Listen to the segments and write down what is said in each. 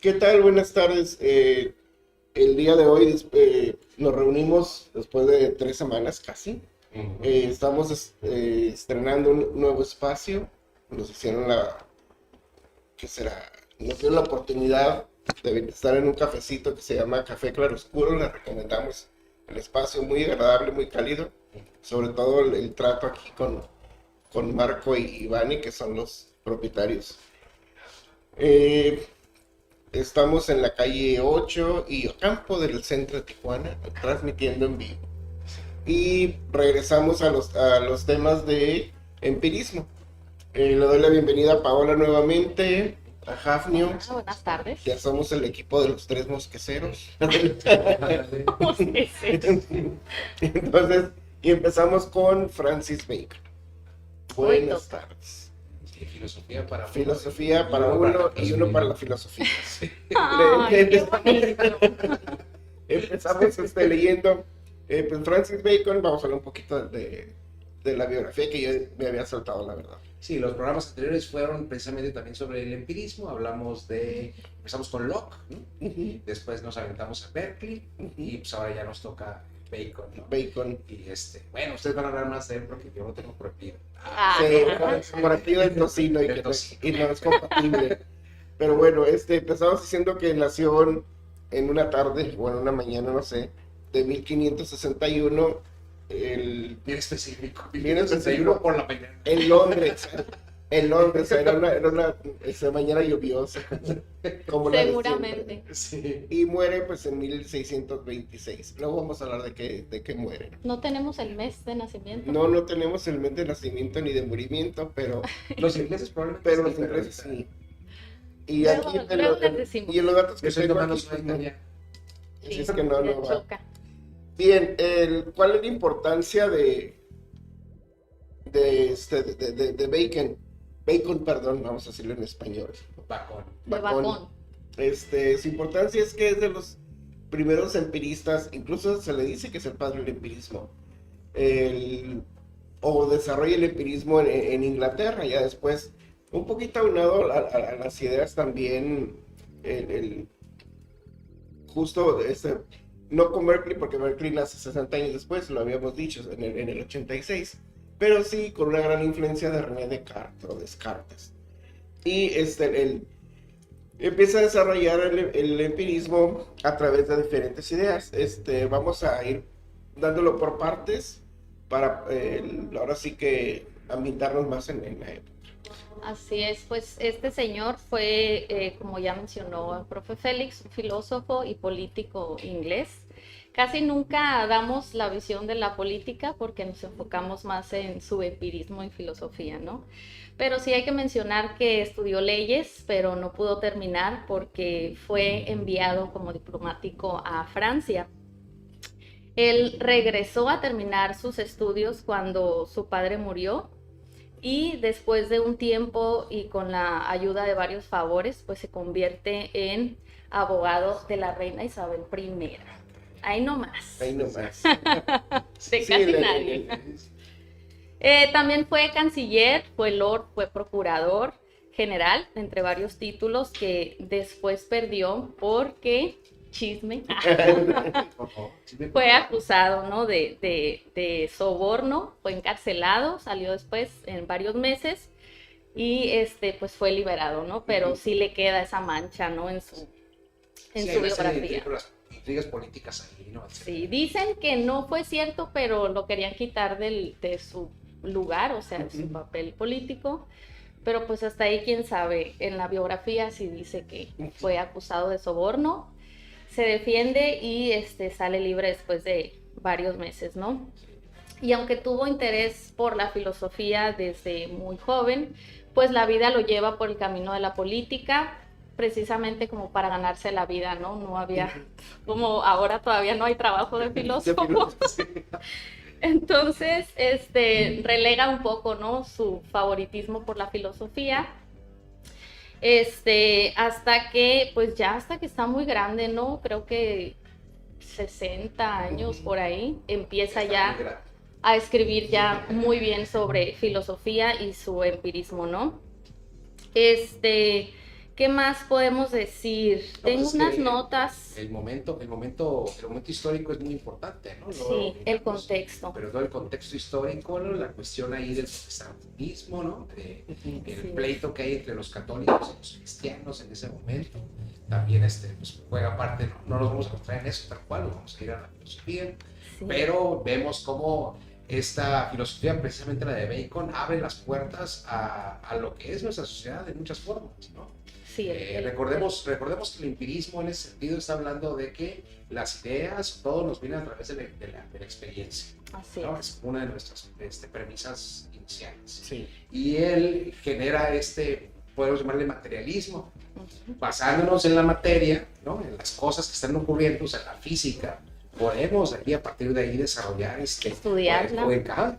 ¿Qué tal? Buenas tardes. El día de hoy nos reunimos después de 3 semanas casi. Estamos estrenando un nuevo espacio. Nos hicieron ¿qué será? Nos dieron la oportunidad de estar en un cafecito que se llama Café Claroscuro. Les recomendamos el espacio, muy agradable, muy cálido. Sobre todo el trato aquí con Marco y Ivani, que son los propietarios. Eh, Estamos en la calle 8 y Ocampo del centro de Tijuana, transmitiendo en vivo. Y regresamos a los temas de empirismo. Le doy la bienvenida a Paola nuevamente, a Hafnio. Buenas tardes. Ya somos el equipo de los tres mosqueceros. Entonces, y empezamos con Francis Bacon. Buenas tardes. Filosofía para uno y uno para la filosofía. Ay, qué bonito. Empezamos leyendo pues Francis Bacon. Vamos a hablar un poquito de la biografía que yo me había saltado, la verdad. Sí, los programas anteriores fueron precisamente también sobre el empirismo. Empezamos con Locke, ¿no? Después nos aventamos a Berkeley y pues ahora ya nos toca Bacon, ¿no? Bacon. Y bueno, ustedes van a hablar más de él porque yo lo tengo prohibido. Sí, por aquí del tocino y no es compatible. Pero bueno, empezamos diciendo que nació en una tarde, o en una mañana, no sé, de 1561, Bien específico. Bien específico. Por la mañana. En Londres. Era una mañana lluviosa, como la de Seguramente. siempre. Sí. Y muere pues en 1626. Luego vamos a hablar de qué muere. No tenemos el mes de nacimiento. No tenemos el mes de nacimiento ni de murimiento, pero Los ingleses probablemente pero los ingleses sí. Y Luego- aquí luego les decimos. y en los datos que Yo soy tengo tomando aquí, su pues, no. italiano. Si es que no me va. choca. Bien, ¿cuál es la importancia de Bacon? Bacon, perdón, vamos a decirlo en español. Bacon. De Bacon. Su importancia es que es de los primeros empiristas, incluso se le dice que es el padre del empirismo. O desarrolla el empirismo en Inglaterra, ya después, un poquito aunado a las ideas también, justo no con Berkeley, porque Berkeley nace 60 años después, lo habíamos dicho, en el 86, pero sí con una gran influencia de René Descartes o Descartes. Y él empieza a desarrollar el empirismo a través de diferentes ideas. Vamos a ir dándolo por partes para ahora sí que ambientarnos más en la época. Así es, pues este señor fue, como ya mencionó el profe Félix, un filósofo y político inglés. Casi nunca damos la visión de la política porque nos enfocamos más en su empirismo y filosofía, ¿no? Pero sí hay que mencionar que estudió leyes, pero no pudo terminar porque fue enviado como diplomático a Francia. Él regresó a terminar sus estudios cuando su padre murió y después de un tiempo y con la ayuda de varios favores, pues se convierte en abogado de la reina Isabel I. Ahí nomás. Ahí nomás. De casi nadie. También fue canciller, fue lord, fue procurador general, entre varios títulos que después perdió porque, chisme, fue acusado, ¿no? de soborno, fue encarcelado, salió después en varios meses y pues fue liberado, ¿no? Pero sí le queda esa mancha, ¿no? En su biografía. Intrigas políticas ahí, ¿no? Sí, dicen que no fue cierto, pero lo querían quitar de su lugar, o sea, de su papel político, pero pues hasta ahí quién sabe. En la biografía sí dice que fue acusado de soborno, se defiende y sale libre después de varios meses, ¿no? Y aunque tuvo interés por la filosofía desde muy joven, pues la vida lo lleva por el camino de la política, precisamente como para ganarse la vida, ¿no? No había, como ahora todavía no hay trabajo de filósofo. Entonces, relega un poco, ¿no? Su favoritismo por la filosofía. Hasta que está muy grande, ¿no? Creo que 60 años por ahí, empieza ya a escribir ya muy bien sobre filosofía y su empirismo, ¿no? ¿Qué más podemos decir? No, Tengo pues es unas que notas. el momento histórico es muy importante, ¿no? Sí, el Digamos, contexto. pero todo el contexto histórico, ¿no? La cuestión ahí del protestantismo, ¿no? El Sí. pleito que hay entre los católicos y los cristianos en ese momento, también pues, juega parte, no nos vamos a mostrar en eso tal cual, nos vamos a ir a la filosofía, Sí. pero vemos cómo esta filosofía, precisamente la de Bacon, abre las puertas a lo que es nuestra sociedad de muchas formas, ¿no? Sí, Recordemos que el empirismo en ese sentido está hablando de que las ideas, todo nos viene a través de la experiencia, así ¿no? es. Es una de nuestras premisas iniciales. Sí. Y él genera podemos llamarle materialismo, Ujú. basándonos en la materia, ¿no? En las cosas que están ocurriendo, o sea, la física. Podemos aquí, a partir de ahí, desarrollar Estudiarla.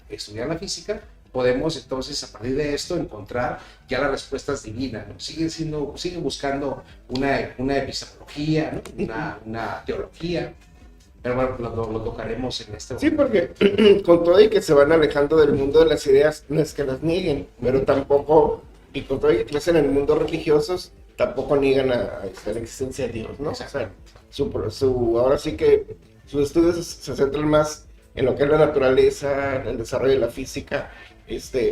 estudiar la física. Podemos entonces, a partir de esto, encontrar ya las respuestas divinas, ¿no? Siguen buscando una epistemología, ¿no? Una teología, pero bueno, lo tocaremos en este Sí, momento. porque con todo y que se van alejando del mundo de las ideas, no es que las nieguen, pero tampoco, y con todo y que crecen en el mundo religiosos, tampoco niegan a la existencia de Dios, ¿no? O sea, ahora sí que sus estudios se centran más en lo que es la naturaleza, en el desarrollo de la física,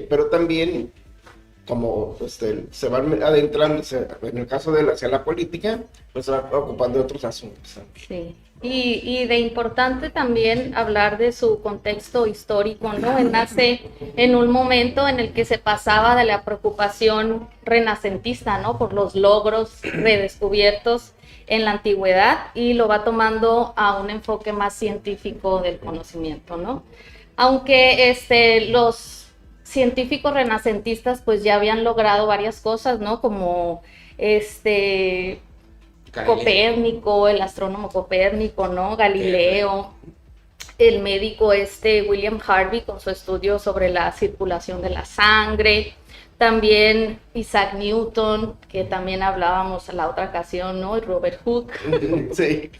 pero también como se van adentrándose, en el caso de él, hacia la política, pues se va ocupando de otros asuntos también. Sí. Y de importante también hablar de su contexto histórico, ¿no? Él nace en un momento en el que se pasaba de la preocupación renacentista, ¿no? Por los logros redescubiertos en la antigüedad y lo va tomando a un enfoque más científico del conocimiento, ¿no? Aunque los científicos renacentistas pues ya habían logrado varias cosas, ¿no? Como Copérnico, el astrónomo Copérnico, ¿no? Galileo, el médico William Harvey con su estudio sobre la circulación de la sangre, también Isaac Newton, que también hablábamos en la otra ocasión, ¿no? Y Robert Hooke, Sí.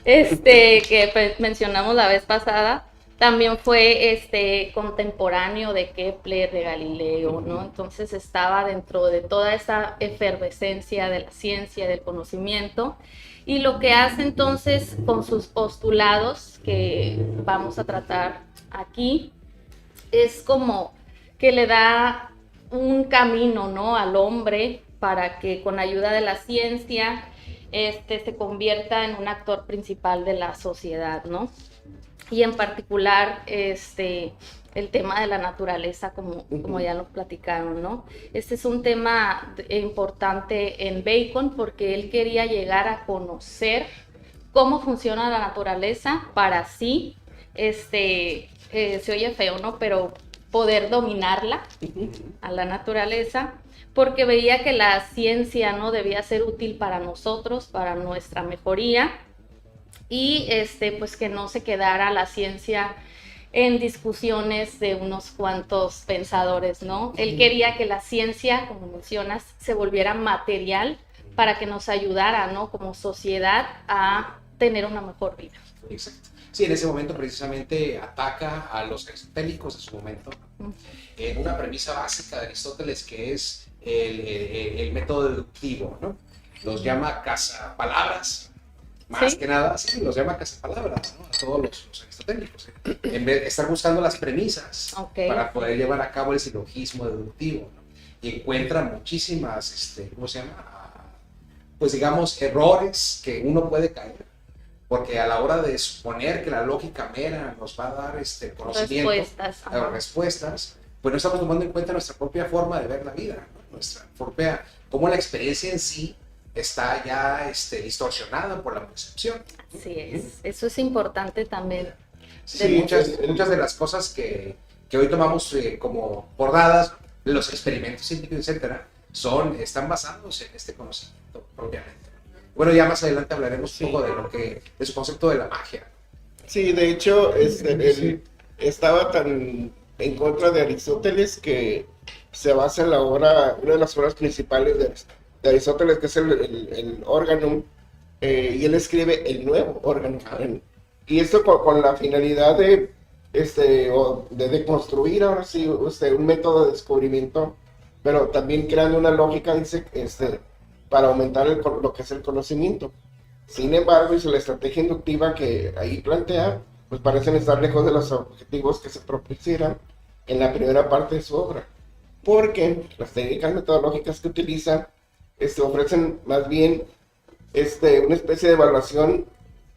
que mencionamos la vez pasada. También fue contemporáneo de Kepler, de Galileo, ¿no? Entonces estaba dentro de toda esa efervescencia de la ciencia, del conocimiento. Y lo que hace entonces con sus postulados, que vamos a tratar aquí, es como que le da un camino, ¿no? Al hombre para que con ayuda de la ciencia se convierta en un actor principal de la sociedad, ¿no? Y en particular el tema de la naturaleza, como ya lo platicaron, ¿no? Este es un tema importante en Bacon porque él quería llegar a conocer cómo funciona la naturaleza para así, se oye feo, ¿no? Pero poder dominarla a la naturaleza, porque veía que la ciencia, ¿no? Debía ser útil para nosotros, para nuestra mejoría, y pues que no se quedara la ciencia en discusiones de unos cuantos pensadores, ¿no? Él quería que la ciencia, como mencionas, se volviera material para que nos ayudara, ¿no? Como sociedad a tener una mejor vida. Exacto. Sí, en ese momento precisamente ataca a los aristotélicos de su momento, en una premisa básica de Aristóteles que es el método deductivo, ¿no? Los llama cazapalabras, más ¿Sí? que nada, sí, los llama cazapalabras, ¿no? A todos los aristotélicos, en vez de estar buscando las premisas para poder llevar a cabo el silogismo deductivo, ¿no? Y encuentra muchísimas, ¿cómo se llama? Pues digamos, errores que uno puede caer. Porque a la hora de suponer que la lógica mera nos va a dar conocimiento, respuestas, pues no estamos tomando en cuenta nuestra propia forma de ver la vida, ¿no? Nuestra propia, cómo la experiencia en sí está ya distorsionada por la percepción. Así es, eso es importante también. Sí, muchas de las cosas que hoy tomamos como por dadas, los experimentos científicos, etcétera, están basados en este conocimiento propiamente. Bueno, ya más adelante hablaremos un poco de su concepto de la magia. Sí, de hecho, él estaba tan en contra de Aristóteles que se basa en una de las obras principales de Aristóteles, que es el Organum, y él escribe el nuevo Organum. Y esto con la finalidad de deconstruir ahora sí un método de descubrimiento, pero también creando una lógica, dice, para aumentar lo que es el conocimiento. Sin embargo, la estrategia inductiva que ahí plantea, pues parecen estar lejos de los objetivos que se propusieran en la primera parte de su obra, porque las técnicas metodológicas que utiliza ofrecen más bien una especie de evaluación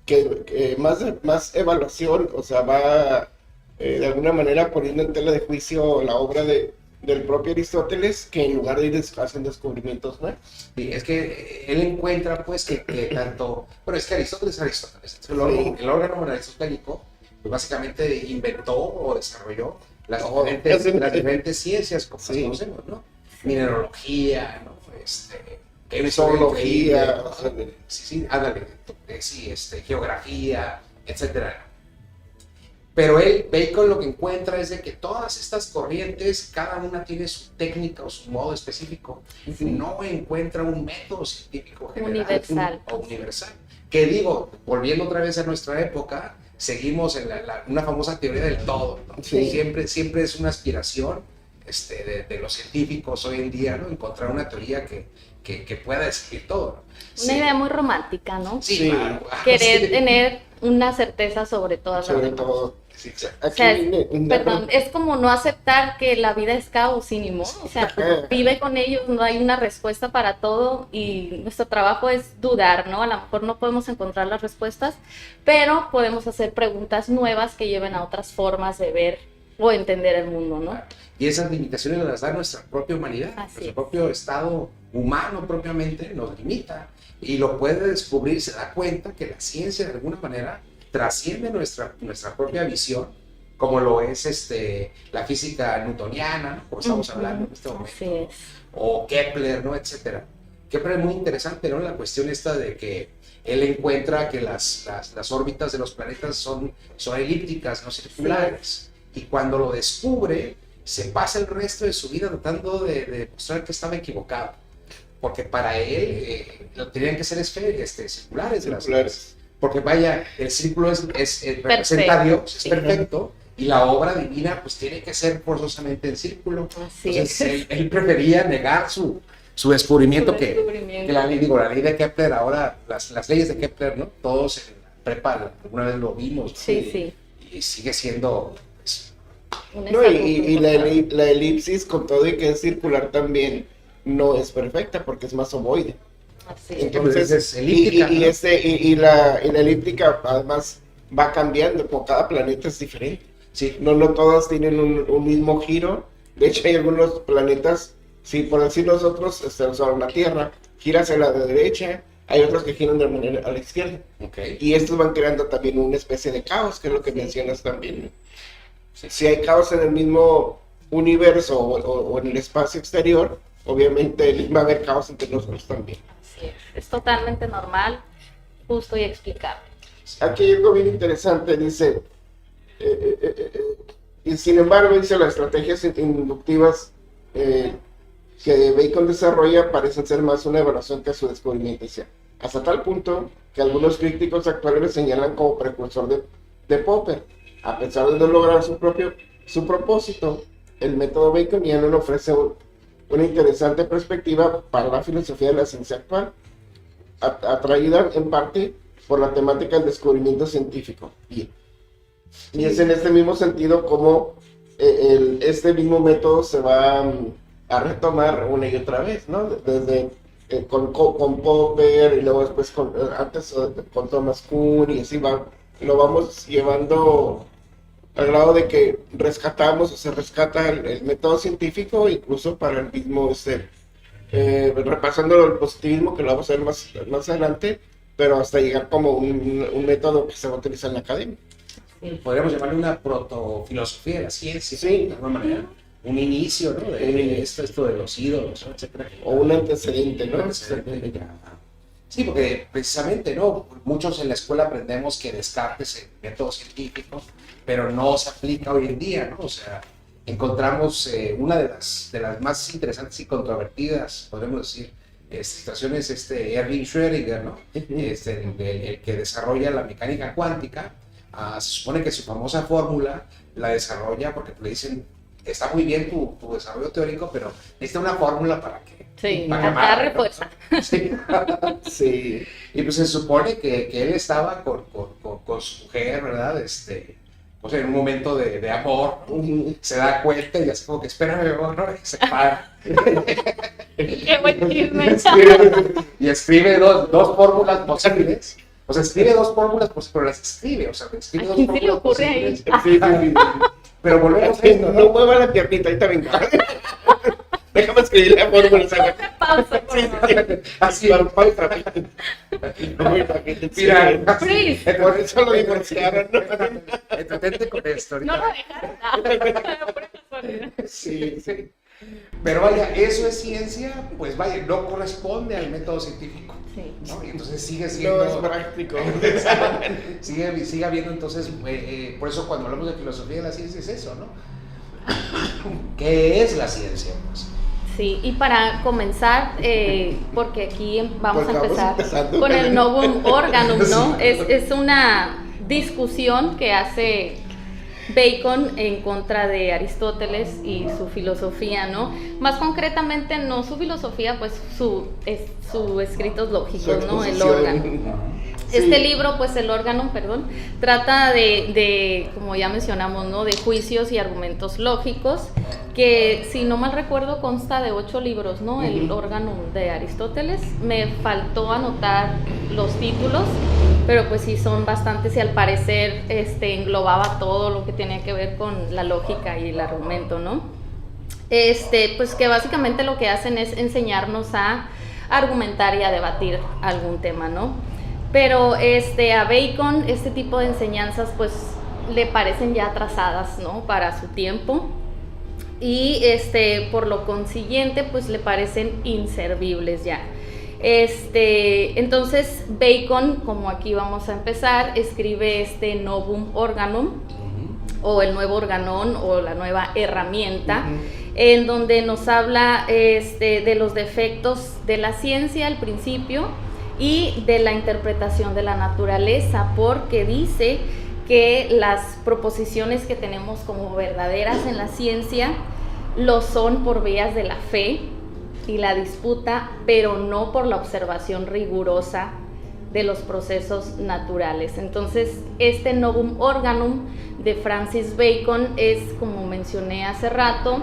que más evaluación, o sea, va de alguna manera poniendo en tela de juicio la obra del propio Aristóteles, que en lugar de ir haciendo descubrimientos nuevos. Sí, es que él encuentra pues que tanto, pero es que Aristóteles es Aristóteles, el órgano aristotélico pues básicamente inventó o desarrolló las diferentes ciencias como las conocemos, ¿no? Mineralogía, ¿no? Zoología, geografía, etcétera. Pero Bacon lo que encuentra es de que todas estas corrientes, cada una tiene su técnica o su modo específico. No encuentra un método científico general universal. Que digo, volviendo otra vez a nuestra época, seguimos en una famosa teoría del todo, ¿no? Sí. Siempre es una aspiración de los científicos hoy en día, ¿no? Encontrar una teoría que pueda describir todo, ¿no? Una idea muy romántica, ¿no? Sí, claro. Querer tener una certeza sobre todas las demás. Todo. Sí, exacto. O sea, es como no aceptar que la vida es caos, sin ni modo. O sea, vive con ellos, no hay una respuesta para todo y nuestro trabajo es dudar, ¿no? A lo mejor no podemos encontrar las respuestas, pero podemos hacer preguntas nuevas que lleven a otras formas de ver o entender el mundo, ¿no? Y esas limitaciones las da nuestra propia humanidad, nuestro propio estado humano propiamente nos limita y lo puede descubrir, se da cuenta que la ciencia de alguna manera trasciende nuestra propia visión, como lo es la física newtoniana, ¿no? Como estamos hablando en este momento, o Kepler, ¿no? Etcétera. Kepler es muy interesante, ¿no? La cuestión esta de que él encuentra que las órbitas de los planetas son elípticas, no circulares, y cuando lo descubre, se pasa el resto de su vida tratando de demostrar que estaba equivocado, porque para él tenían que ser circulares. Porque vaya, el círculo representa a Dios, es perfecto, y la obra divina pues tiene que ser forzosamente en círculo. Entonces él prefería negar su descubrimiento que la ley de Kepler. Ahora las leyes de Kepler, ¿no? Todos en la prepa alguna vez lo vimos, ¿no? Y sigue siendo no, y la elipsis, con todo y que es circular también, no es perfecta porque es más ovoide. Entonces es elíptica, y la elíptica además va cambiando, por cada planeta es diferente. Sí. No todos tienen un mismo giro. De hecho hay algunos planetas, si por decir nosotros, sobre la Tierra, gira hacia la derecha, hay otros que giran de manera a la izquierda. Y estos van creando también una especie de caos, que es lo que mencionas también. Si hay caos en el mismo universo o en el espacio exterior, obviamente va a haber caos entre nosotros también. Es totalmente normal, justo y explicable. Aquí hay algo bien interesante, dice, y sin embargo, dice, las estrategias inductivas que Bacon desarrolla parecen ser más una evaluación que su descubrimiento, hasta tal punto que algunos críticos actuales le señalan como precursor de Popper. A pesar de no lograr su propósito, el método baconiano le ofrece una interesante perspectiva para la filosofía de la ciencia actual, atraída en parte por la temática del descubrimiento científico. Y es en este mismo sentido como este mismo método se va a retomar una y otra vez, ¿no? Desde con Popper y luego después antes con Thomas Kuhn, y así lo vamos llevando al grado de que se rescata el método científico, incluso para el mismo, repasando el positivismo, que lo vamos a ver más adelante, pero hasta llegar como un método que se va a utilizar en la academia. Podríamos llamarle una protofilosofía de la ciencia, sí, de alguna manera. Un inicio, ¿no? De esto de los ídolos, etc. O un antecedente, ¿no? Sí, porque precisamente, ¿no? Muchos en la escuela aprendemos que Descartes es el método científico, pero no se aplica hoy en día, ¿no? O sea, encontramos una de las más interesantes y controvertidas, podemos decir, situaciones, Erwin Schrödinger, ¿no? El que desarrolla la mecánica cuántica, se supone que su famosa fórmula la desarrolla porque le dicen está muy bien tu desarrollo teórico, pero necesita una fórmula para que... Sí, para agarre fuerza. Sí. Sí. Y pues se supone que él estaba con su mujer, ¿verdad? O sea, en un momento de amor, ¿no? Se da cuenta y así como que espérame, ¿no? Y se para. Qué buen chisme. Y escribe dos fórmulas posibles. O sea, escribe dos fórmulas posibles, pero las escribe. O sea, escribe dos ¿A quién fórmulas se le ocurre ahí? posibles. Pero volvemos a esto, No mueva la piernita, ahí también. Déjame escribir la fórmula. Pausa, por favor. Así. Pausa. Mira, Freeze. Por eso lo divorciaron, ¿no? entretente con esto. No lo dejaron. Por casualidad. Sí, sí. Pero vaya, eso es ciencia, pues vaya, no corresponde al método científico. Sí. ¿No? Y entonces sigue siendo... No es práctico. sigue habiendo entonces, por eso cuando hablamos de filosofía de la ciencia es eso, ¿no? ¿Qué es la ciencia? Pues? Sí, y para comenzar, porque aquí vamos a empezar empezando. con el Novum Organum, ¿no? Sí. Es una discusión que hace Bacon en contra de Aristóteles y su filosofía, ¿no? Más concretamente, no su filosofía, pues sus escritos lógicos, ¿no? El órgano. Sí. Este libro, pues el órgano, perdón, trata de, como ya mencionamos, ¿no? De juicios y argumentos lógicos, que si no mal recuerdo consta de 8 libros, ¿no? El órgano de Aristóteles. Me faltó anotar los títulos, pero pues sí son bastantes y al parecer englobaba todo lo que tenía que ver con la lógica y el argumento, ¿no? Pues que básicamente lo que hacen es enseñarnos a argumentar y a debatir algún tema, ¿no? Pero a Bacon este tipo de enseñanzas pues le parecen ya atrasadas, ¿no? Para su tiempo y por lo consiguiente pues le parecen inservibles ya. Entonces Bacon, como aquí vamos a empezar, escribe Novum Organum o el nuevo organón o la nueva herramienta, en donde nos habla de los defectos de la ciencia al principio y de la interpretación de la naturaleza, porque dice que las proposiciones que tenemos como verdaderas en la ciencia lo son por vías de la fe y la disputa, pero no por la observación rigurosa de los procesos naturales. Entonces, Novum Organum de Francis Bacon es, como mencioné hace rato,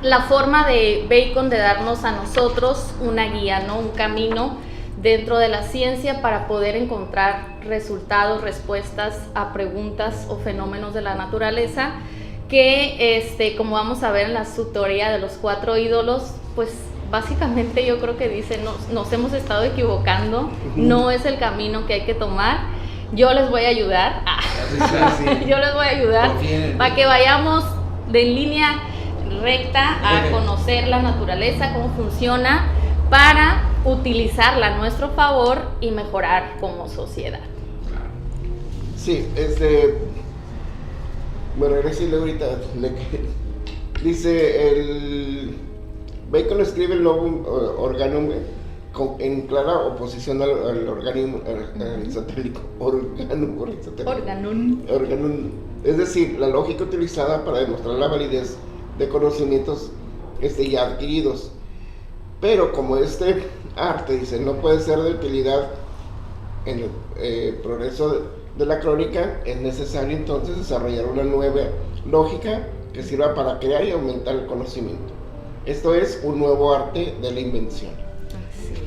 la forma de Bacon de darnos a nosotros una guía, ¿no? Un camino dentro de la ciencia para poder encontrar resultados, respuestas a preguntas o fenómenos de la naturaleza que, como vamos a ver en su teoría de los 4 ídolos, pues básicamente yo creo que dice, nos hemos estado equivocando, no es el camino que hay que tomar, yo les voy a ayudar, yo les voy a ayudar para que vayamos de línea recta a conocer la naturaleza, cómo funciona, para utilizarla a nuestro favor y mejorar como sociedad. Sí, bueno, decirle ahorita, dice Bacon escribe el Novum Organum en clara oposición al organismo aristotélico. Organum. Es decir, la lógica utilizada para demostrar la validez de conocimientos ya adquiridos. Pero como arte, dice, no puede ser de utilidad en el progreso de la crónica, es necesario entonces desarrollar una nueva lógica que sirva para crear y aumentar el conocimiento. Esto es un nuevo arte de la invención.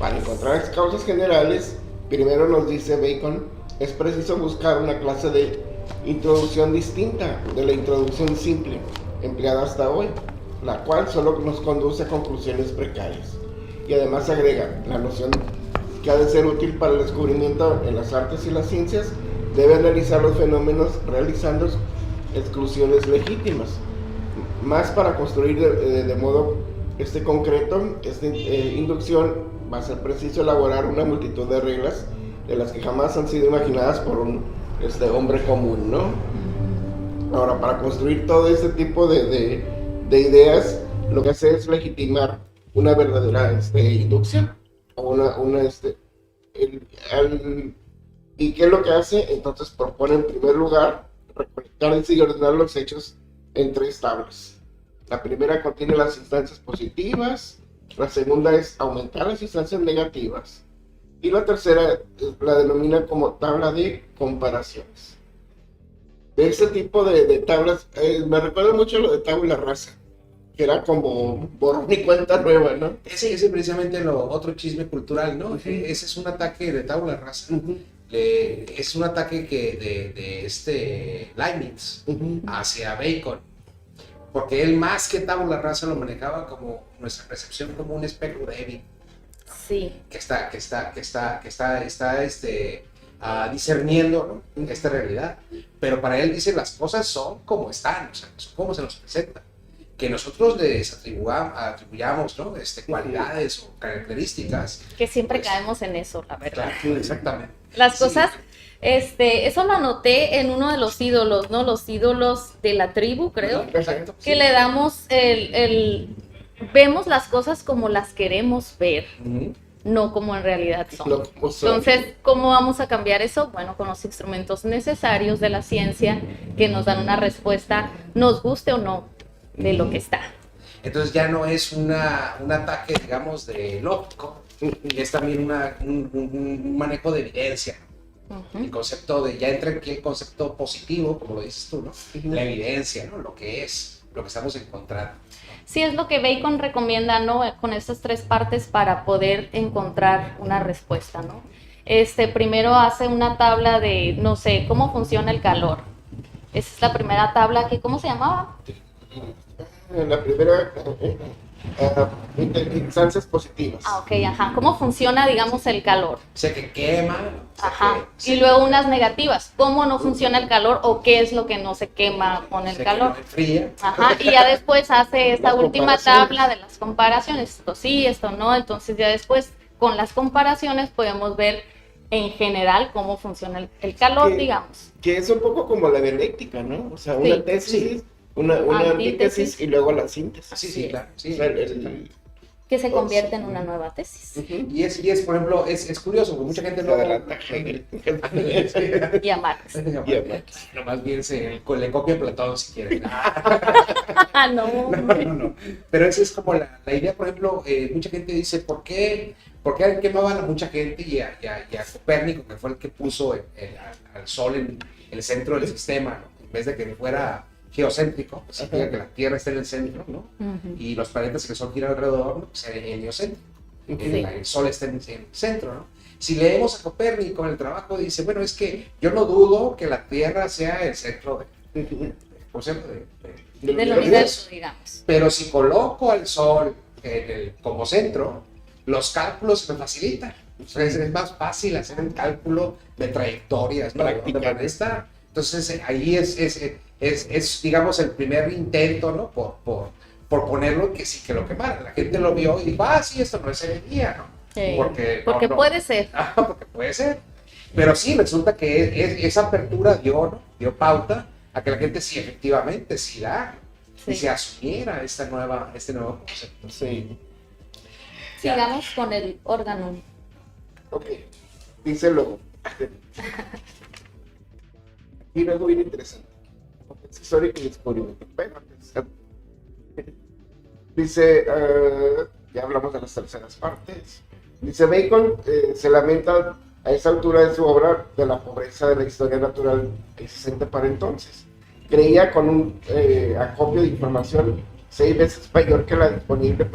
Para encontrar las causas generales, primero nos dice Bacon, es preciso buscar una clase de introducción distinta de la introducción simple empleada hasta hoy, la cual solo nos conduce a conclusiones precarias. Y además agrega la noción que ha de ser útil para el descubrimiento en las artes y las ciencias, debe analizar los fenómenos realizando exclusiones legítimas. Más para construir de modo concreto esta inducción va a ser preciso elaborar una multitud de reglas de las que jamás han sido imaginadas por un hombre común, ¿no? Ahora, para construir todo este tipo de ideas, lo que hace es legitimar una verdadera inducción o ¿y qué es lo que hace? Entonces propone en primer lugar recolectar y ordenar los hechos en 3 tablas. La primera contiene las instancias positivas, la segunda es aumentar las instancias negativas y la tercera la denomina como tabla de comparaciones. De ese tipo de tablas, me recuerda mucho lo de tabla rasa, que era como borrón y cuenta nueva, ¿no? Ese es precisamente lo otro chisme cultural, ¿no? Ese es un ataque de tabla rasa. Es un ataque de Leibniz hacia Bacon, porque él más que tabla rasa lo manejaba como nuestra percepción como un espejo débil. Sí. Que está discerniendo, ¿no?, esta realidad. Pero para él dice las cosas son como están, o sea, son como se nos presentan. Que nosotros les atribuyamos, ¿no?, cualidades o características. Que siempre caemos en eso, la verdad. Claro, exactamente. Las cosas, eso lo anoté en uno de los ídolos, ¿no? Los ídolos de la tribu, creo. Exacto. Que le damos vemos las cosas como las queremos ver. No como en realidad son. No, Entonces, ¿cómo vamos a cambiar eso? Bueno, con los instrumentos necesarios de la ciencia que nos dan una respuesta, nos guste o no, de lo que está. Entonces ya no es un ataque, digamos, de lógico, es también un manejo de evidencia. El concepto ya entra aquí el concepto positivo, como lo dices tú, ¿no? La evidencia, ¿no? Lo que estamos encontrando. Sí, es lo que Bacon recomienda, ¿no? Con estas tres partes para poder encontrar una respuesta, ¿no? Primero hace una tabla de, no sé, cómo funciona el calor. Esa es la primera tabla que, ¿cómo se llamaba? La primera, instancias positivas. Ok, ajá. ¿Cómo funciona, digamos, el calor? Sé que quema. Ajá. Y luego unas negativas. ¿Cómo no funciona el calor o qué es lo que no se quema con el calor? Que no enfría. Ajá. Y ya después hace esta última tabla de las comparaciones. Esto sí, esto no. Entonces ya después con las comparaciones podemos ver en general cómo funciona el calor, digamos. Que es un poco como la dialéctica, ¿no? O sea, una tesis, una antítesis y luego la síntesis. Sí, claro. Sí. O sea, que se convierte en una nueva tesis. Y es, por ejemplo, es curioso, porque mucha gente no... Y a Marx. No, más bien le copia a Platón si quieren. No. Pero esa es como la idea, por ejemplo, mucha gente dice, ¿por qué quemaban a mucha gente y a Copérnico, que fue el que puso al Sol en el centro del sistema, ¿no? En vez de que fuera geocéntrico, significa que la Tierra está en el centro, ¿no? Y los planetas que el Sol gira alrededor, ¿no?, pues heliocéntrico. El Sol está en el centro, ¿no? Si leemos a Copérnico en el trabajo, dice, bueno, es que yo no dudo que la Tierra sea el centro del universo, digamos. Pero si coloco al Sol como centro, los cálculos se me facilitan. Entonces es más fácil hacer el cálculo de trayectorias, ¿no? ¿Dónde van a estar? Entonces ahí es, digamos, el primer intento, ¿no? Por ponerlo que sí que lo quemaran. La gente lo vio y dijo, sí, esto no es energía, ¿no? Sí, porque no. Puede ser. Porque puede ser. Pero sí, resulta que esa apertura dio pauta a que la gente sí, efectivamente, sí da. Y se asumiera este nuevo concepto. Sí. Sigamos con el órgano. Ok, dice luego. Y algo bien interesante. Histórico y descubrimiento. Dice, ya hablamos de las terceras partes. Dice, Bacon se lamenta a esa altura de su obra de la pobreza de la historia natural existente para entonces. Creía con un acopio de información 6 veces mayor que la disponible,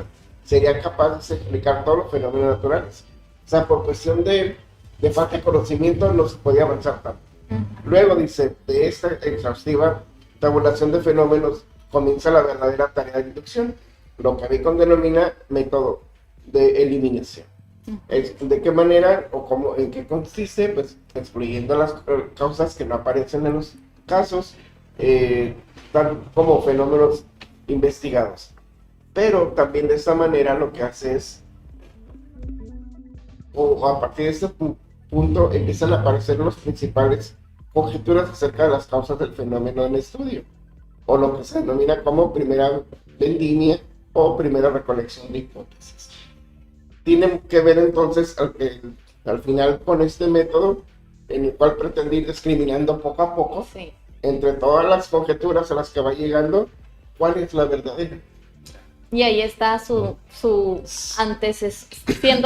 sería capaz de explicar todos los fenómenos naturales. O sea, por cuestión de falta de conocimiento no se podía avanzar tanto. Luego dice, de esta exhaustiva tabulación de fenómenos comienza la verdadera tarea de inducción, lo que Bacon denomina método de eliminación. ¿De qué manera o cómo, en qué consiste? Pues excluyendo las causas que no aparecen en los casos, tal como fenómenos investigados. Pero también de esta manera lo que hace es, o a partir de este punto empiezan a aparecer los principales conjeturas acerca de las causas del fenómeno en estudio, o lo que se denomina como primera vendimia o primera recolección de hipótesis. Tienen que ver entonces al final con este método en el cual pretende ir discriminando poco a poco entre todas las conjeturas a las que va llegando cuál es la verdadera. Y ahí está siendo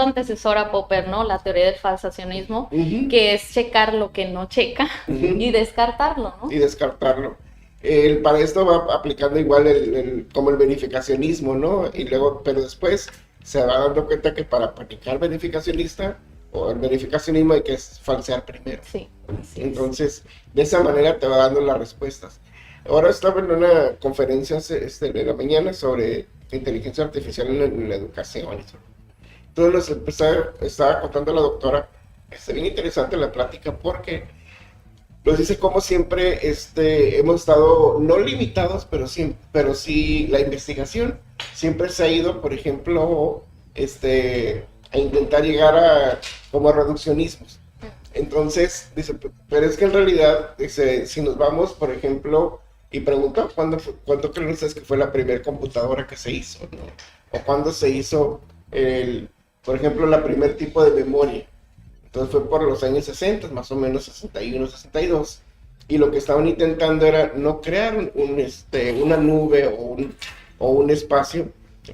antecesora a Popper, ¿no? La teoría del falsacionismo, que es checar lo que no checa y descartarlo, ¿no? Y descartarlo. Para esto va aplicando igual como el verificacionismo, ¿no? Y luego, pero después se va dando cuenta que para aplicar verificacionista o el verificacionismo hay que falsear primero. Sí. Entonces, de esa manera te va dando las respuestas. Ahora estaba en una conferencia de la mañana sobre inteligencia artificial en la educación. Entonces estaba contando la doctora, bien interesante la plática porque nos dice cómo siempre hemos estado no limitados, pero sí la investigación siempre se ha ido, por ejemplo, a intentar llegar como a reduccionismos. Entonces, dice, pero es que en realidad, dice, si nos vamos, por ejemplo, y preguntó, ¿cuándo creen ustedes que fue la primera computadora que se hizo, ¿no? O cuándo se hizo, por ejemplo, la primer tipo de memoria. Entonces fue por los años 60, más o menos 61, 62. Y lo que estaban intentando era no crear una nube o un espacio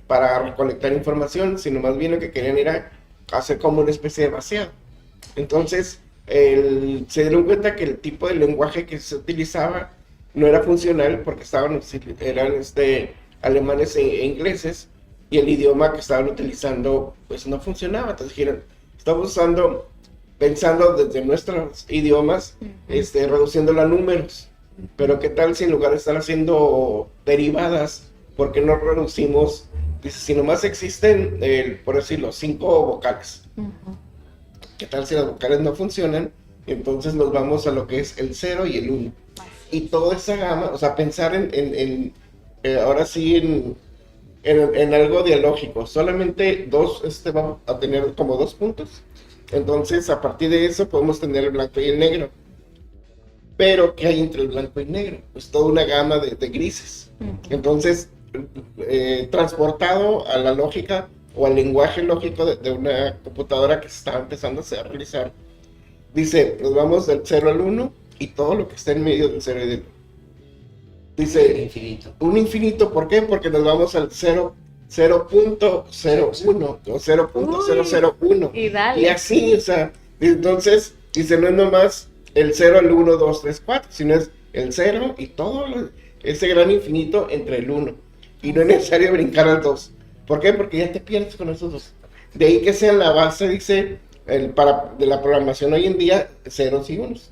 para recolectar información, sino más bien lo que querían era hacer como una especie de vaciado. Entonces, se dieron cuenta que el tipo de lenguaje que se utilizaba no era funcional porque eran alemanes e ingleses, y el idioma que estaban utilizando pues no funcionaba. Entonces dijeron, estamos pensando desde nuestros idiomas, reduciéndolo a números, pero qué tal si en lugar de estar haciendo derivadas, ¿por qué no reducimos? Dice, si nomás existen, por decirlo, 5 vocales. ¿Qué tal si las vocales no funcionan? Entonces nos vamos a lo que es el 0 y el 1. Y toda esa gama, o sea, pensar ahora sí en algo dialógico. Solamente vamos a tener como 2 puntos. Entonces, a partir de eso podemos tener el blanco y el negro. Pero, ¿qué hay entre el blanco y el negro? Pues toda una gama de grises. Entonces, transportado a la lógica o al lenguaje lógico de una computadora que se está empezando a realizar, dice, nos vamos del 0 al 1 y todo lo que está en medio del 0 y del 1. Dice, infinito. Un infinito, ¿por qué? Porque nos vamos al 0.01 o 0.001. Y así, o sea, entonces, dice, no es nomás el 0 al 1, 2, 3, 4, sino es el 0 y todo ese gran infinito entre el 1. Y no es necesario brincar al 2. ¿Por qué? Porque ya te pierdes con esos dos. De ahí que sea la base, dice, de la programación hoy en día, ceros y unos.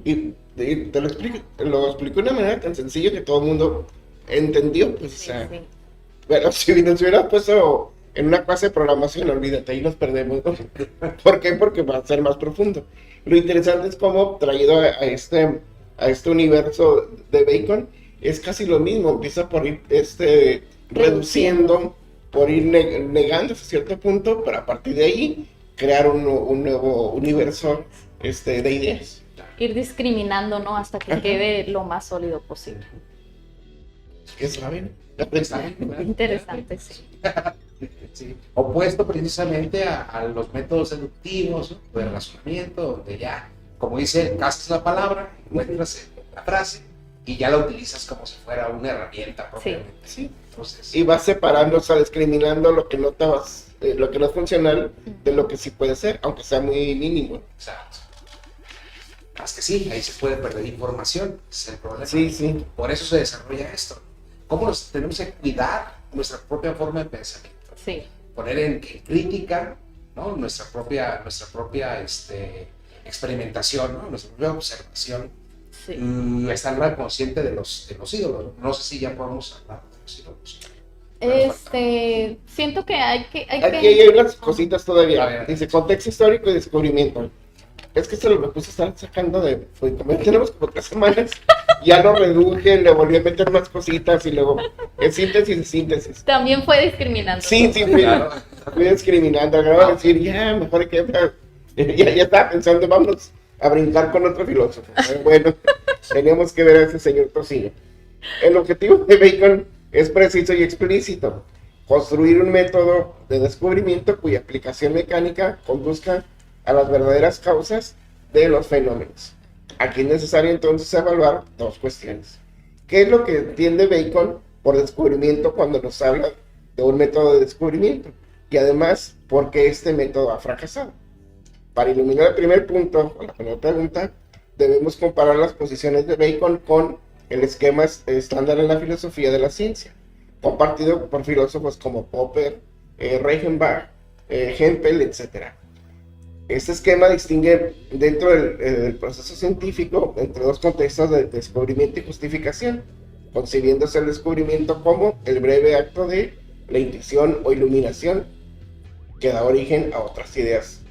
Y te lo explico de una manera tan sencilla que todo el mundo entendió. Pues, sí. Bueno, si nos hubiera puesto en una clase de programación, olvídate, ahí nos perdemos, ¿no? ¿Por qué? Porque va a ser más profundo. Lo interesante es cómo, traído a este universo de Bacon, es casi lo mismo. Empieza por ir reduciendo, por ir negando hasta cierto punto, para a partir de ahí crear un nuevo universo de ideas. Ir discriminando, ¿no? Hasta que quede lo más sólido posible. ¿Qué saben? Interesante, sí. Sí. Opuesto precisamente a los métodos deductivos, ¿no? De razonamiento, donde ya, como dice, casas la palabra, encuentras la frase y ya la utilizas como si fuera una herramienta propiamente. Sí. Entonces, y vas separando, o sea, discriminando lo que no es funcional de lo que sí puede ser, aunque sea muy mínimo. Exacto. Es que sí, ahí se puede perder información, ese es el problema. Sí. Por eso se desarrolla esto. ¿Cómo nos tenemos que cuidar nuestra propia forma de pensamiento? Sí. Poner en crítica, ¿no? nuestra propia experimentación, ¿no? Nuestra propia observación. Sí. Estar consciente de los ídolos. No sé si ya podemos hablar de los ídolos. Siento que hay que... Aquí hay unas cositas todavía. Dice, contexto histórico y descubrimiento. Es que me puse a estar sacando como tenemos como 3 semanas, ya lo reduje, le volví a meter más cositas y luego es síntesis. También fue discriminando. Sí, fui discriminando, acabo de decir, ya, mejor que ya estaba pensando, vamos a brincar con otro filósofo. Bueno, teníamos que ver a ese señor Tocino. El objetivo de Bacon es preciso y explícito: construir un método de descubrimiento cuya aplicación mecánica conduzca a las verdaderas causas de los fenómenos. Aquí es necesario entonces evaluar 2 cuestiones. ¿Qué es lo que entiende Bacon por descubrimiento cuando nos habla de un método de descubrimiento. Y además, porque este método ha fracasado. Para iluminar el primer punto, o la primera pregunta, debemos comparar las posiciones de Bacon con el esquema estándar en la filosofía de la ciencia, compartido por filósofos como Popper, Reichenbach, Hempel, etc. Este esquema distingue dentro del proceso científico entre dos contextos de descubrimiento y justificación, concibiéndose el descubrimiento como el breve acto de la intuición o iluminación que da origen a otras ideas.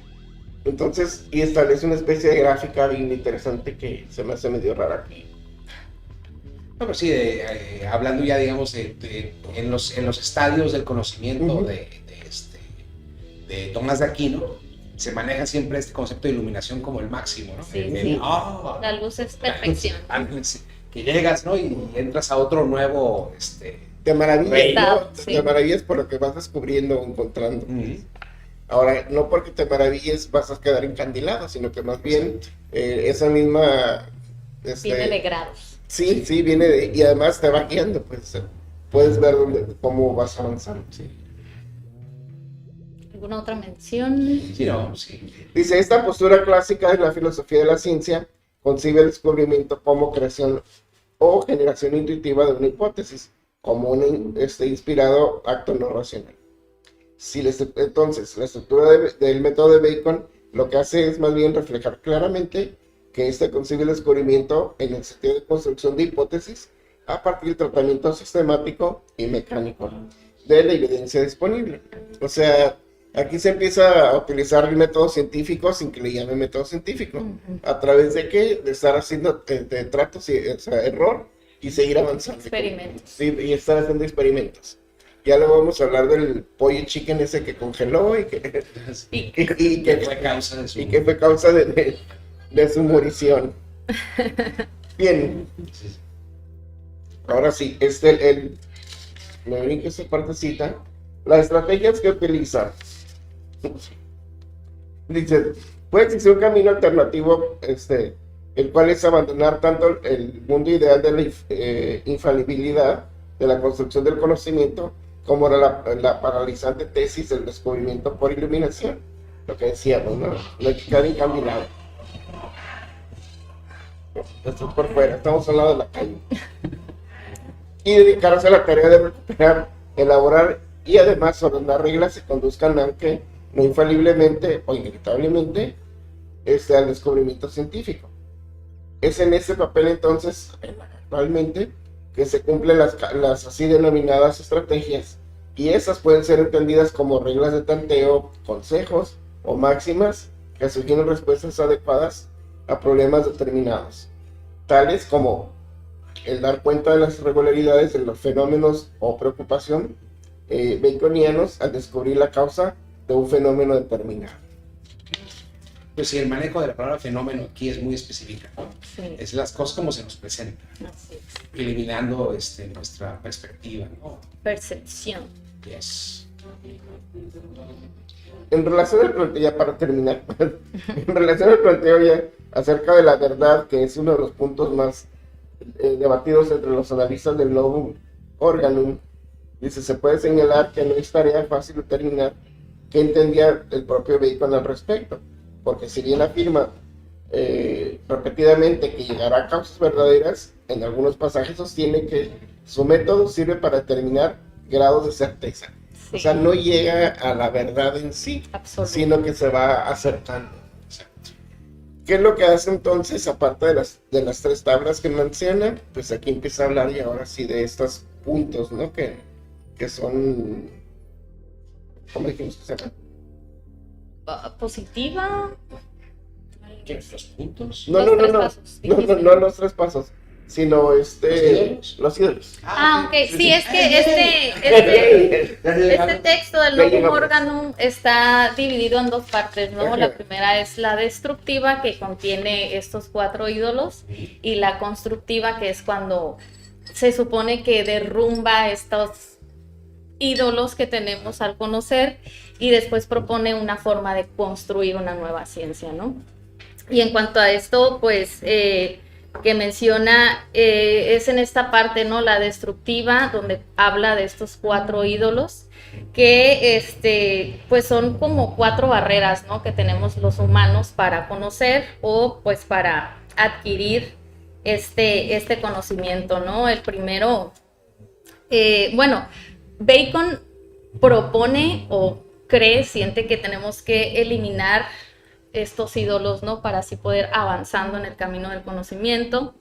Entonces, y establece una especie de gráfica bien interesante que se me hace medio rara aquí. Bueno, sí, hablando ya, digamos, en los estadios del conocimiento de Tomás de Aquino, se maneja siempre este concepto de iluminación como el máximo, ¿no? Sí. La luz es perfección. Que llegas, ¿no? Y entras a otro nuevo... Te maravillas, ¿no? Sí. Te maravillas por lo que vas descubriendo o encontrando. Ahora, no porque te maravilles vas a quedar encandilado, sino que más bien esa misma... viene de grados. Sí, viene de... Y además te va guiando, pues puedes ver cómo vas avanzando. Sí. ¿Alguna otra mención? Sí, no, sí. Dice, esta postura clásica de la filosofía de la ciencia concibe el descubrimiento como creación o generación intuitiva de una hipótesis, como un inspirado acto no racional. Entonces, la estructura del método de Bacon lo que hace es más bien reflejar claramente que concibe el descubrimiento en el sentido de construcción de hipótesis a partir del tratamiento sistemático y mecánico de la evidencia disponible. O sea, aquí se empieza a utilizar el método científico sin que le llame método científico. ¿A través de qué? De estar haciendo tratos, o sea, error, y seguir avanzando. Experimentos. Sí, y estar haciendo experimentos. Ya luego vamos a hablar del pollo chicken ese que congeló y que fue causa de su... Y que fue causa de su morición. Bien. Ahora sí, me brinco esa partecita. Las estrategias que utilizar. Dice, puede existir un camino alternativo, el cual es abandonar tanto el mundo ideal de la infalibilidad de la construcción del conocimiento, como la paralizante tesis del descubrimiento por iluminación. Lo que decíamos, ¿no? No hay que quedar encandilado. Esto es por fuera, estamos al lado de la calle. Y dedicarse a la tarea de recuperar, elaborar y además ordenar reglas que conduzcan, aunque no infaliblemente o inevitablemente, al descubrimiento científico. Es en ese papel entonces, actualmente, que se cumplen las así denominadas estrategias, y esas pueden ser entendidas como reglas de tanteo, consejos o máximas que sugieren respuestas adecuadas a problemas determinados, tales como el dar cuenta de las irregularidades de los fenómenos o preocupación baconianos al descubrir la causa de un fenómeno determinado. Pues sí, el manejo de la palabra fenómeno aquí es muy específica, ¿no? Sí. Es las cosas como se nos presentan, Así es. eliminando nuestra perspectiva, ¿no? Percepción. Yes. En relación al planteo, ya para terminar, en relación al planteo ya acerca de la verdad, que es uno de los puntos más debatidos entre los analistas del Novum Organum, dice, se puede señalar que no es tarea fácil determinar qué entendía el propio Bacon al respecto, porque si bien afirma repetidamente que llegará a causas verdaderas, en algunos pasajes sostiene que su método sirve para determinar grados de certeza. Sí. O sea, no llega a la verdad en sí, sino que se va acercando. ¿Qué es lo que hace entonces, aparte de las tres tablas que menciona? Pues aquí empieza a hablar y ahora sí de estos puntos, ¿no? Que son... ¿Cómo dijimos que se llama? Positiva. ¿Los puntos? No, los tres pasos, sino los ídolos. Ok, sí, es que este texto del Novum Organum está dividido en dos partes, ¿no? La primera es la destructiva, que contiene estos 4 ídolos, y la constructiva, que es cuando se supone que derrumba estos ídolos que tenemos al conocer, y después propone una forma de construir una nueva ciencia, ¿no? Y en cuanto a esto, pues que menciona es en esta parte, ¿no? La destructiva, donde habla de estos 4 ídolos, que pues son como 4 barreras, ¿no? Que tenemos los humanos para conocer o pues para adquirir este conocimiento, ¿no? El primero, bueno, Bacon propone o siente que tenemos que eliminar estos ídolos, ¿no? Para así poder avanzando en el camino del conocimiento.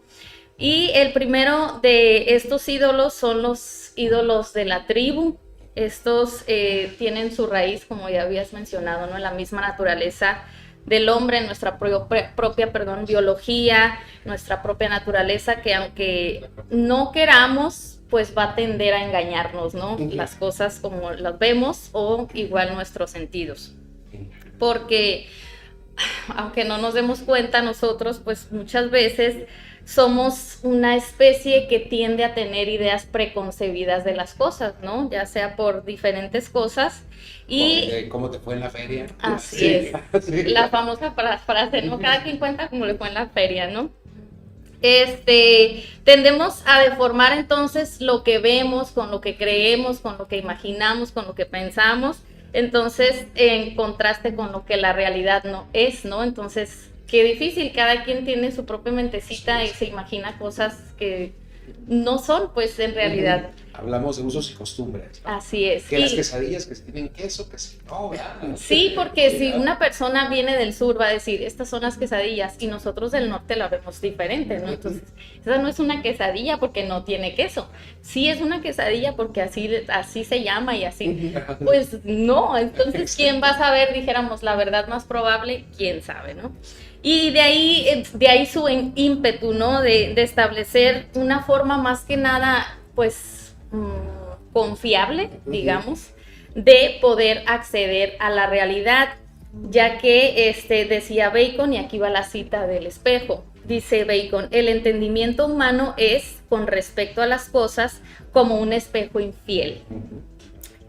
Y el primero de estos ídolos son los ídolos de la tribu. Estos tienen su raíz, como ya habías mencionado, ¿no? En la misma naturaleza del hombre, en nuestra propia biología, nuestra propia naturaleza, que aunque no queramos, pues va a tender a engañarnos, ¿no? Las cosas como las vemos o igual nuestros sentidos. Porque aunque no nos demos cuenta nosotros, pues muchas veces somos una especie que tiende a tener ideas preconcebidas de las cosas, ¿no? Ya sea por diferentes cosas. Y ¿cómo te fue en la feria? Así es. Sí. La famosa frase, ¿no? Cada quien cuenta cómo le fue en la feria, ¿no? Tendemos a deformar entonces lo que vemos con lo que creemos, con lo que imaginamos, con lo que pensamos, entonces en contraste con lo que la realidad no es, ¿no? Entonces, qué difícil, cada quien tiene su propia mentecita y se imagina cosas que no son, pues, en realidad. Hablamos de usos y costumbres, ¿no? Así es. Que las quesadillas que tienen queso, que si no, ¿verdad? Sí, porque si una persona viene del sur va a decir, estas son las quesadillas, y nosotros del norte la vemos diferente, ¿no? Entonces, esa no es una quesadilla porque no tiene queso. Sí es una quesadilla porque así se llama y así. Pues no, entonces, ¿quién va a saber? Dijéramos, la verdad más probable, quién sabe, ¿no? Y de ahí su ímpetu, ¿no? De establecer una forma más que nada, pues, confiable, digamos, de poder acceder a la realidad, ya que decía Bacon, y aquí va la cita del espejo, dice Bacon, el entendimiento humano es, con respecto a las cosas, como un espejo infiel,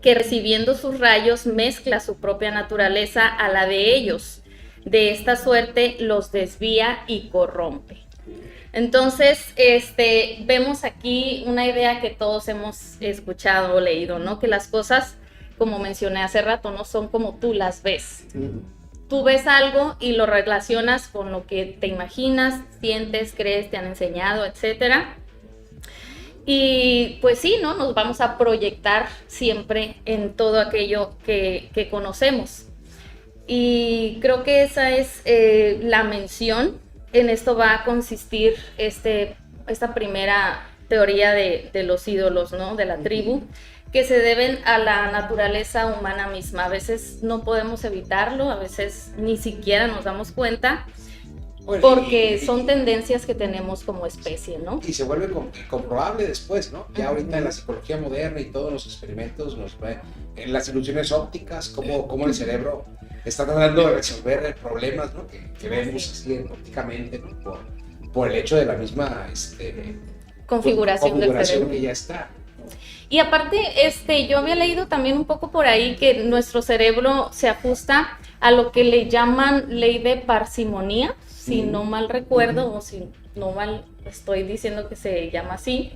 que recibiendo sus rayos mezcla su propia naturaleza a la de ellos. De esta suerte los desvía y corrompe. Entonces, vemos aquí una idea que todos hemos escuchado o leído, ¿no? Que las cosas, como mencioné hace rato, no son como tú las ves. Tú ves algo y lo relacionas con lo que te imaginas, sientes, crees, te han enseñado, etcétera. Y pues sí, ¿no? Nos vamos a proyectar siempre en todo aquello que conocemos. Y creo que esa es la mención. En esto va a consistir esta primera teoría de los ídolos, ¿no? De la tribu, que se deben a la naturaleza humana misma. A veces no podemos evitarlo, a veces ni siquiera nos damos cuenta, porque son tendencias que tenemos como especie, ¿no? Y se vuelve comprobable después, ¿no? Ya ahorita en la psicología moderna y todos los experimentos, en las ilusiones ópticas, cómo el cerebro está tratando de resolver problemas, ¿no? que vemos así ópticamente, ¿no? por el hecho de la misma configuración del cerebro que ya está. Y aparte, yo había leído también un poco por ahí que nuestro cerebro se ajusta a lo que le llaman ley de parsimonía, si no mal recuerdo, o si no mal estoy diciendo que se llama así,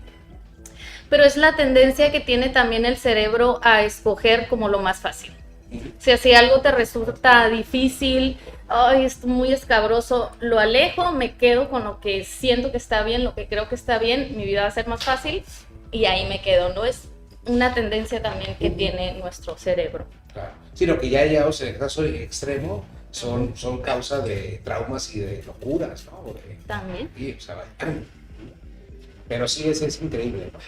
pero es la tendencia que tiene también el cerebro a escoger como lo más fácil. O sea, si algo te resulta difícil, ay, es muy escabroso, lo alejo, me quedo con lo que siento que está bien, lo que creo que está bien, mi vida va a ser más fácil y ahí me quedo, ¿no? Es una tendencia también que tiene nuestro cerebro. Claro. Sí, lo que ya llegados en el caso extremo son causa de traumas y de locuras, ¿no? Porque, también. Sí, o sea, pero sí, es increíble, ¿no?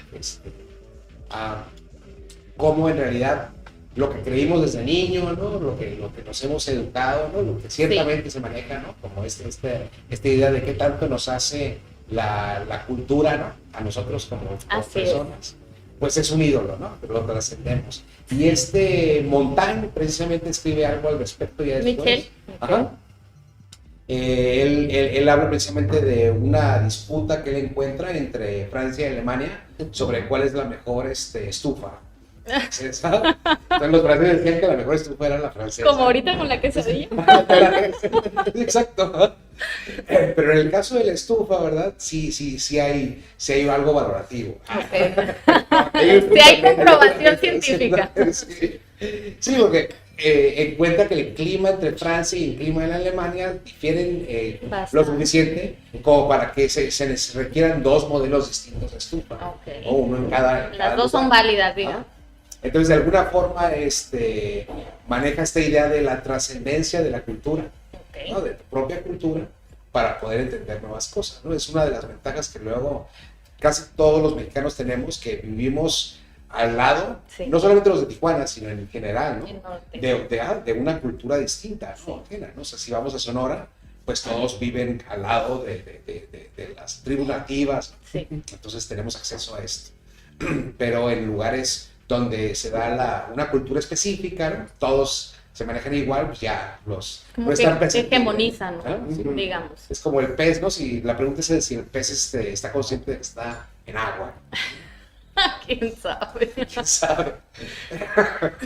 Cómo en realidad lo que creímos desde niño, ¿no? Lo que nos hemos educado, ¿no? Lo que ciertamente se maneja, ¿no? Como esta idea de qué tanto nos hace la cultura, ¿no? A nosotros como personas. Pues es un ídolo, ¿no? Pero lo trascendemos. Y Montaigne precisamente escribe algo al respecto ya después. Michel. Ajá. Él habla precisamente de una disputa que él encuentra entre Francia y Alemania sobre cuál es la mejor estufa. francesa. Entonces los franceses decían que la mejor estufa era la francesa. Como ahorita con la quesadilla. Exacto. Pero en el caso de la estufa, ¿verdad? Sí hay algo valorativo. Okay. Sí hay comprobación científica. Sí, porque encuentra que el clima entre Francia y el clima de la Alemania difieren lo suficiente como para que se les requieran dos modelos distintos de estufa. Okay. O uno en cada Las dos lugar. son válidas, digamos. Entonces, de alguna forma, maneja esta idea de la trascendencia de la cultura, Okay. ¿no? De tu propia cultura, para poder entender nuevas cosas, ¿no? Es una de las ventajas que luego casi todos los mexicanos tenemos, que vivimos al lado, sí. No solamente los de Tijuana, sino en general, ¿no? De De una cultura distinta, ¿no? Sí. ¿no? O sea, si vamos a Sonora, pues todos viven al lado de las tribus nativas, sí. Entonces tenemos acceso a esto. Pero en lugares donde se da una cultura específica, ¿no? Todos se manejan igual, pues ya los... Como no que hegemonizan, ¿no? Sí. Digamos. Es como el pez, ¿no? Si la pregunta es si el pez está consciente de que está en agua. ¿Quién sabe? ¿Quién sabe?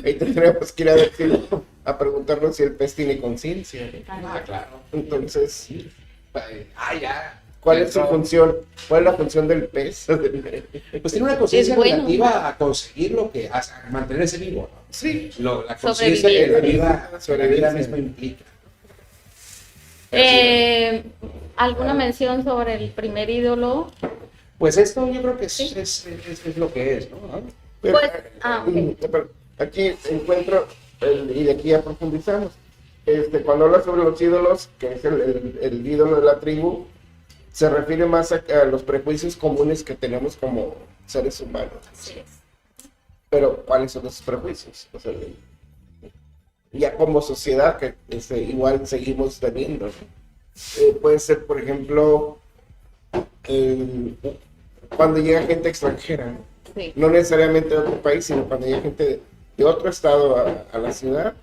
Ahí tendríamos que ir a preguntarnos si el pez tiene conciencia. Claro. Entonces, Sí. Ya. ¿cuál es su función? ¿Cuál es la función del pez? Pues tiene una conciencia bueno, relativa a conseguir lo que, a mantenerse vivo, ¿no? Sí. La conciencia que la vida misma implica. ¿Alguna mención sobre el primer ídolo? Pues esto yo creo que es lo que es, ¿no? Pero, Okay. pero aquí encuentro, y de aquí ya profundizamos, cuando habla sobre los ídolos, que es el ídolo de la tribu, se refiere más a los prejuicios comunes que tenemos como seres humanos. Así es. Pero, ¿cuáles son esos prejuicios? O sea, ya como sociedad, que igual seguimos teniendo, ¿no? Puede ser, por ejemplo, cuando llega gente extranjera, ¿no? Sí. No necesariamente de otro país, sino cuando llega gente de otro estado a la ciudad,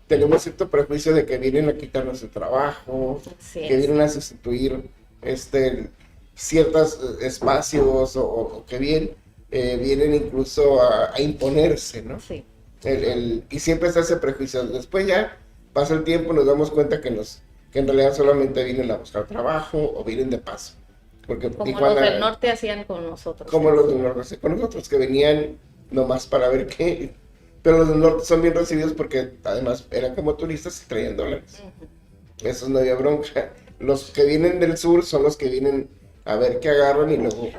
tenemos cierto prejuicio de que vienen a quitarnos el trabajo, Así que es. vienen a sustituir ciertos espacios o que vienen incluso a imponerse, ¿no? Sí. Y siempre está ese prejuicio. Después ya pasa el tiempo, nos damos cuenta que en realidad solamente vienen a buscar trabajo o vienen de paso. Porque Como Tijuana, los del norte hacían con nosotros. como los del norte, con nosotros que venían nomás para ver qué. Pero los del norte son bien recibidos porque además eran como turistas y traían dólares. Eso no había bronca. Los que vienen del sur son los que vienen a ver qué agarran y luego...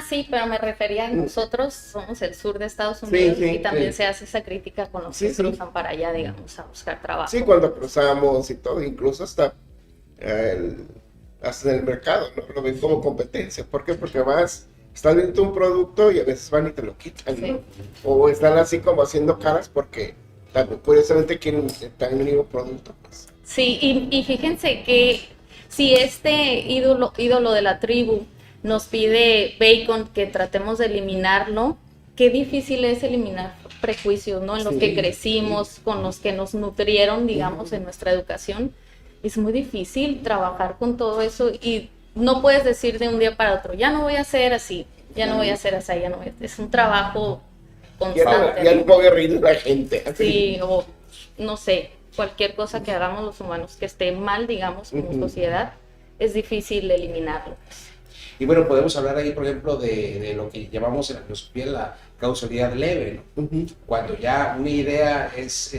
Sí, pero me refería a nosotros, somos el sur de Estados Unidos, Sí, y también se hace esa crítica con los que Sí. cruzan para allá, digamos, a buscar trabajo. Sí, cuando cruzamos y todo, incluso hasta en el mercado, ¿no? Lo ven como competencia. ¿Por qué? Porque estás viendo un producto y a veces van y te lo quitan, ¿no? Sí. O están así como haciendo caras porque curiosamente quieren también un mismo producto, pues. Sí, y fíjense que si este ídolo de la tribu nos pide bacon que tratemos de eliminarlo, qué difícil es eliminar prejuicios, ¿no? En los que crecimos, con los que nos nutrieron, digamos, en nuestra educación. Es muy difícil trabajar con todo eso y no puedes decir de un día para otro, ya no voy a hacer así, ya no voy a hacer así, ya no voy a... Es un trabajo constante. Ya no voy a reír de la gente. Así. Sí, o no sé, cualquier cosa que hagamos los humanos que esté mal, digamos, como sociedad, es difícil eliminarlo. Y bueno, podemos hablar ahí, por ejemplo, de lo que llamamos en la filosofía la causalidad leve, ¿no? Cuando ya una idea es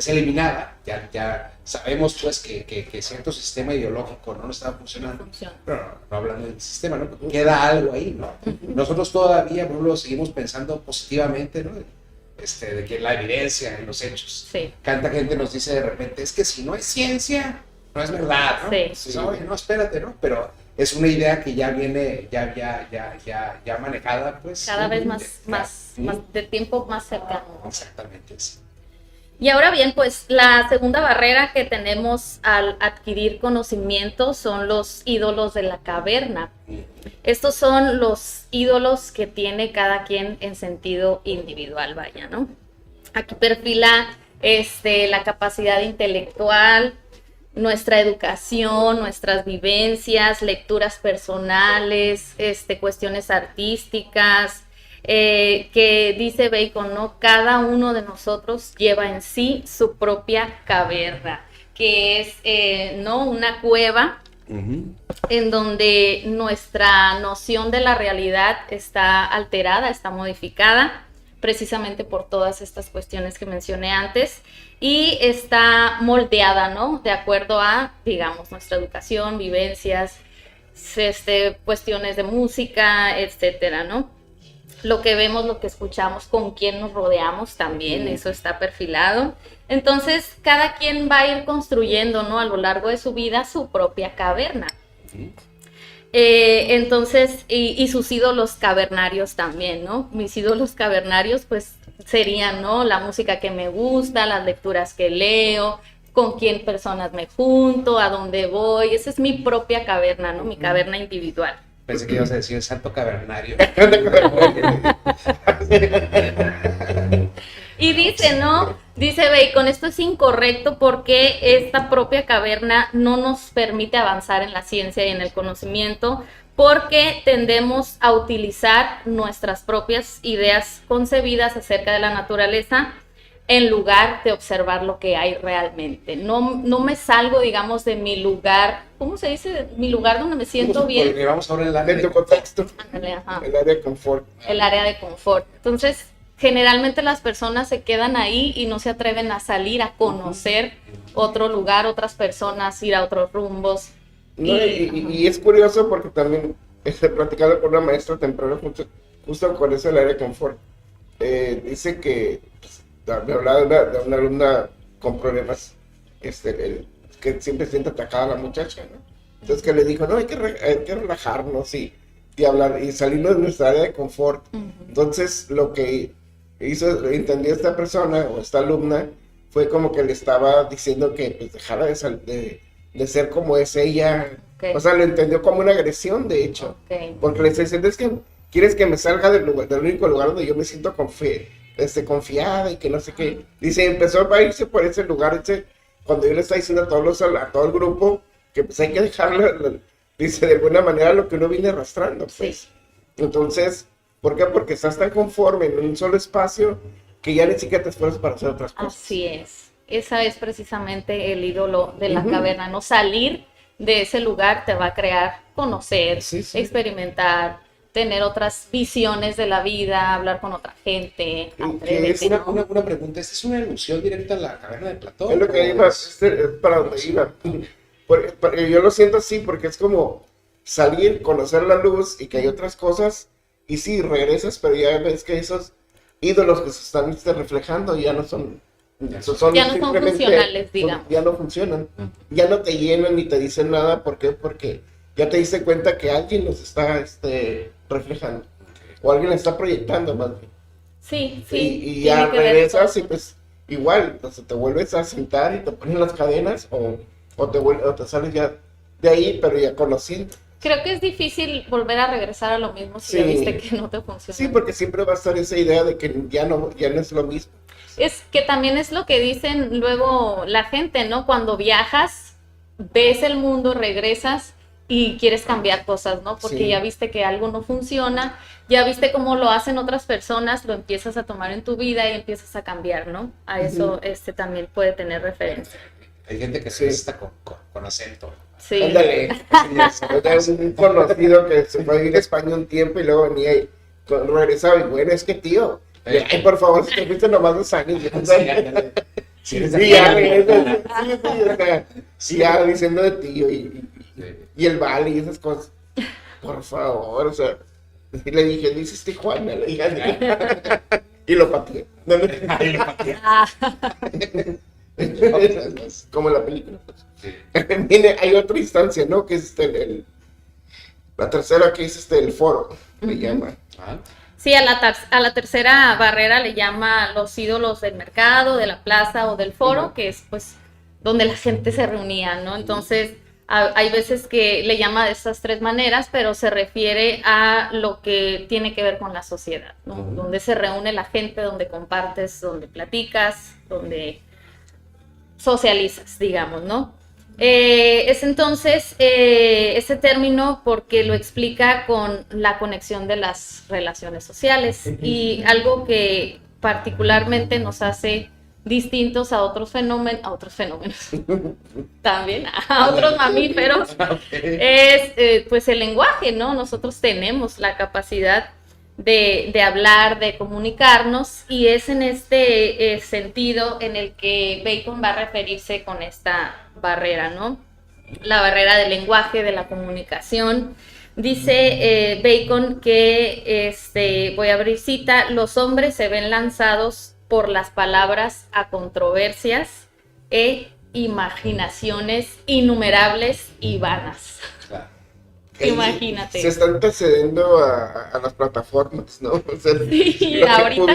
eliminada, ya sabemos pues que cierto sistema ideológico no está funcionando. No hablando del sistema, ¿no? Queda algo ahí, ¿no? Nosotros todavía, por ejemplo, seguimos pensando positivamente, ¿no? De que la evidencia en los hechos. Sí. Tanta gente nos dice de repente, es que si no es ciencia, no es verdad, ¿no? Sí. Oye, no, espérate, ¿no? Pero es una idea que ya viene, ya manejada, pues. Cada vez más de tiempo más cercano. Exactamente, sí. Y ahora bien, pues la segunda barrera que tenemos al adquirir conocimiento son los ídolos de la caverna. Estos son los ídolos que tiene cada quien en sentido individual, vaya, ¿no? Aquí perfila la capacidad intelectual, nuestra educación, nuestras vivencias, lecturas personales, cuestiones artísticas, que dice Bacon, ¿no? Cada uno de nosotros lleva en sí su propia caverna, que es, ¿no? Una cueva en donde nuestra noción de la realidad está alterada, está modificada, precisamente por todas estas cuestiones que mencioné antes, y está moldeada, ¿no? De acuerdo a, digamos, nuestra educación, vivencias, cuestiones de música, etcétera, ¿no? Lo que vemos, lo que escuchamos, con quién nos rodeamos también, eso está perfilado. Entonces, cada quien va a ir construyendo, ¿no? A lo largo de su vida su propia caverna. Entonces, y sus ídolos cavernarios también, ¿no? Mis ídolos cavernarios, pues, serían, ¿no? La música que me gusta, las lecturas que leo, con quién personas me junto, a dónde voy. Esa es mi propia caverna, ¿no? Mi caverna individual. Pensé que ibas a decir el santo cavernario. Y dice, ¿no? Dice Bacon, esto es incorrecto porque esta propia caverna no nos permite avanzar en la ciencia y en el conocimiento, porque tendemos a utilizar nuestras propias ideas concebidas acerca de la naturaleza en lugar de observar lo que hay realmente. No me salgo, digamos, de mi lugar, ¿cómo se dice? Mi lugar donde me siento bien. Porque vamos ahora en el área de tu contexto. Ándale, ajá. El área de confort. El área de confort. Entonces, generalmente las personas se quedan ahí y no se atreven a salir a conocer otro lugar, otras personas, ir a otros rumbos. No, y es curioso porque también platicando con una maestra temprano justo con eso del área de confort, dice que pues, me hablaba de una alumna con problemas que siempre siente atacada a la muchacha, ¿no? Entonces que le dijo, no, hay que relajarnos y hablar y salirnos de nuestra área de confort. Entonces lo que entendió esta persona o esta alumna fue como que le estaba diciendo que pues dejara de ser como es ella. O sea, lo entendió como una agresión, de hecho. Porque le está diciendo, es que quieres que me salga del único lugar donde yo me siento confiada y que no sé qué. Dice, empezó a irse por ese lugar, cuando yo le estaba diciendo a todo el grupo que pues hay que dejarle, dice, de alguna manera lo que uno viene arrastrando, pues. Sí. Entonces, ¿por qué? Porque estás tan conforme en un solo espacio que ya ni siquiera te esfuerzas para hacer otras cosas. Así es. Esa es precisamente el ídolo de la caverna, ¿no? Salir de ese lugar te va a crear conocer, experimentar, tener otras visiones de la vida, hablar con otra gente. Es una pregunta, ¿esta es una alusión directa a la caverna de Platón? Es lo que iba, es para donde iba. Yo lo siento así porque es como salir, conocer la luz y que hay otras cosas, y sí, regresas, pero ya ves que esos ídolos que se están reflejando ya no son... ya no son funcionales, digamos. Ya no funcionan, ya no te llenan ni te dicen nada. ¿Por qué? Porque ya te diste cuenta que alguien los está reflejando, o alguien le está proyectando más bien. Sí. Y ya regresas y pues igual, entonces te vuelves a sentar y te ponen las cadenas o te sales ya de ahí, pero ya conociendo. Creo que es difícil volver a regresar a lo mismo si ya viste que no te funciona. Sí, porque siempre va a estar esa idea de que ya no es lo mismo. Es que también es lo que dicen luego la gente, ¿no? Cuando viajas, ves el mundo, regresas y quieres cambiar cosas, ¿no? Porque ya viste que algo no funciona, ya viste cómo lo hacen otras personas, lo empiezas a tomar en tu vida y empiezas a cambiar, ¿no? A eso también puede tener referencia. Hay gente que se está con acento. Sí. Ándale. Un conocido que se fue a vivir a España un tiempo y luego venía y regresaba y bueno, es que tío... Ay, por favor, si te fuiste nomás 2 años. Ya diciendo de tío y el vale y esas cosas. Por favor, o sea, y le dije, dices Tijuana, le dije, y lo pateé. Como en la película. Mire, hay otra instancia, ¿no? Que es la tercera, que es el foro, le llama. Sí, a la tercera barrera le llama los ídolos del mercado, de la plaza o del foro, que es pues donde la gente se reunía, ¿no? Entonces, hay veces que le llama de esas 3 maneras, pero se refiere a lo que tiene que ver con la sociedad, ¿no? Donde se reúne la gente, donde compartes, donde platicas, donde socializas, digamos, ¿no? Es entonces ese término porque lo explica con la conexión de las relaciones sociales y algo que particularmente nos hace distintos a otros fenómenos también, a otros mamíferos, es pues el lenguaje, ¿no? Nosotros tenemos la capacidad de hablar, de comunicarnos, y es en este sentido en el que Bacon va a referirse con esta barrera, ¿no? La barrera del lenguaje, de la comunicación. Dice Bacon que, voy a abrir cita, los hombres se ven lanzados por las palabras a controversias e imaginaciones innumerables y vanas. Claro. Imagínate. Se están accediendo a las plataformas, ¿no? O sea, sí, ahorita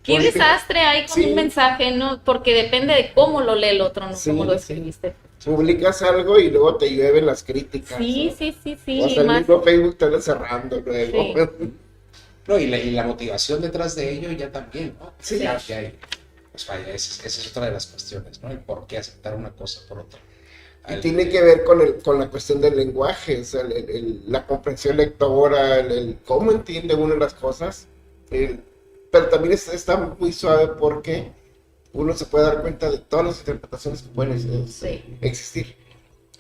qué desastre hay con un mensaje, ¿no? Porque depende de cómo lo lee el otro, no cómo lo escribiste. Publicas algo y luego te llueven las críticas. Sí, ¿no? sí. O sea, el mismo Facebook te lo cerrando luego. Sí. No, y la motivación detrás de ello ya también, ¿no? Sí. Ya hay, pues vaya, esa es otra de las cuestiones, ¿no? El por qué aceptar una cosa por otra. Y tiene que ver con la cuestión del lenguaje, o sea, la comprensión lectora, el cómo entiende uno las cosas, pero también está muy suave porque uno se puede dar cuenta de todas las interpretaciones que pueden existir,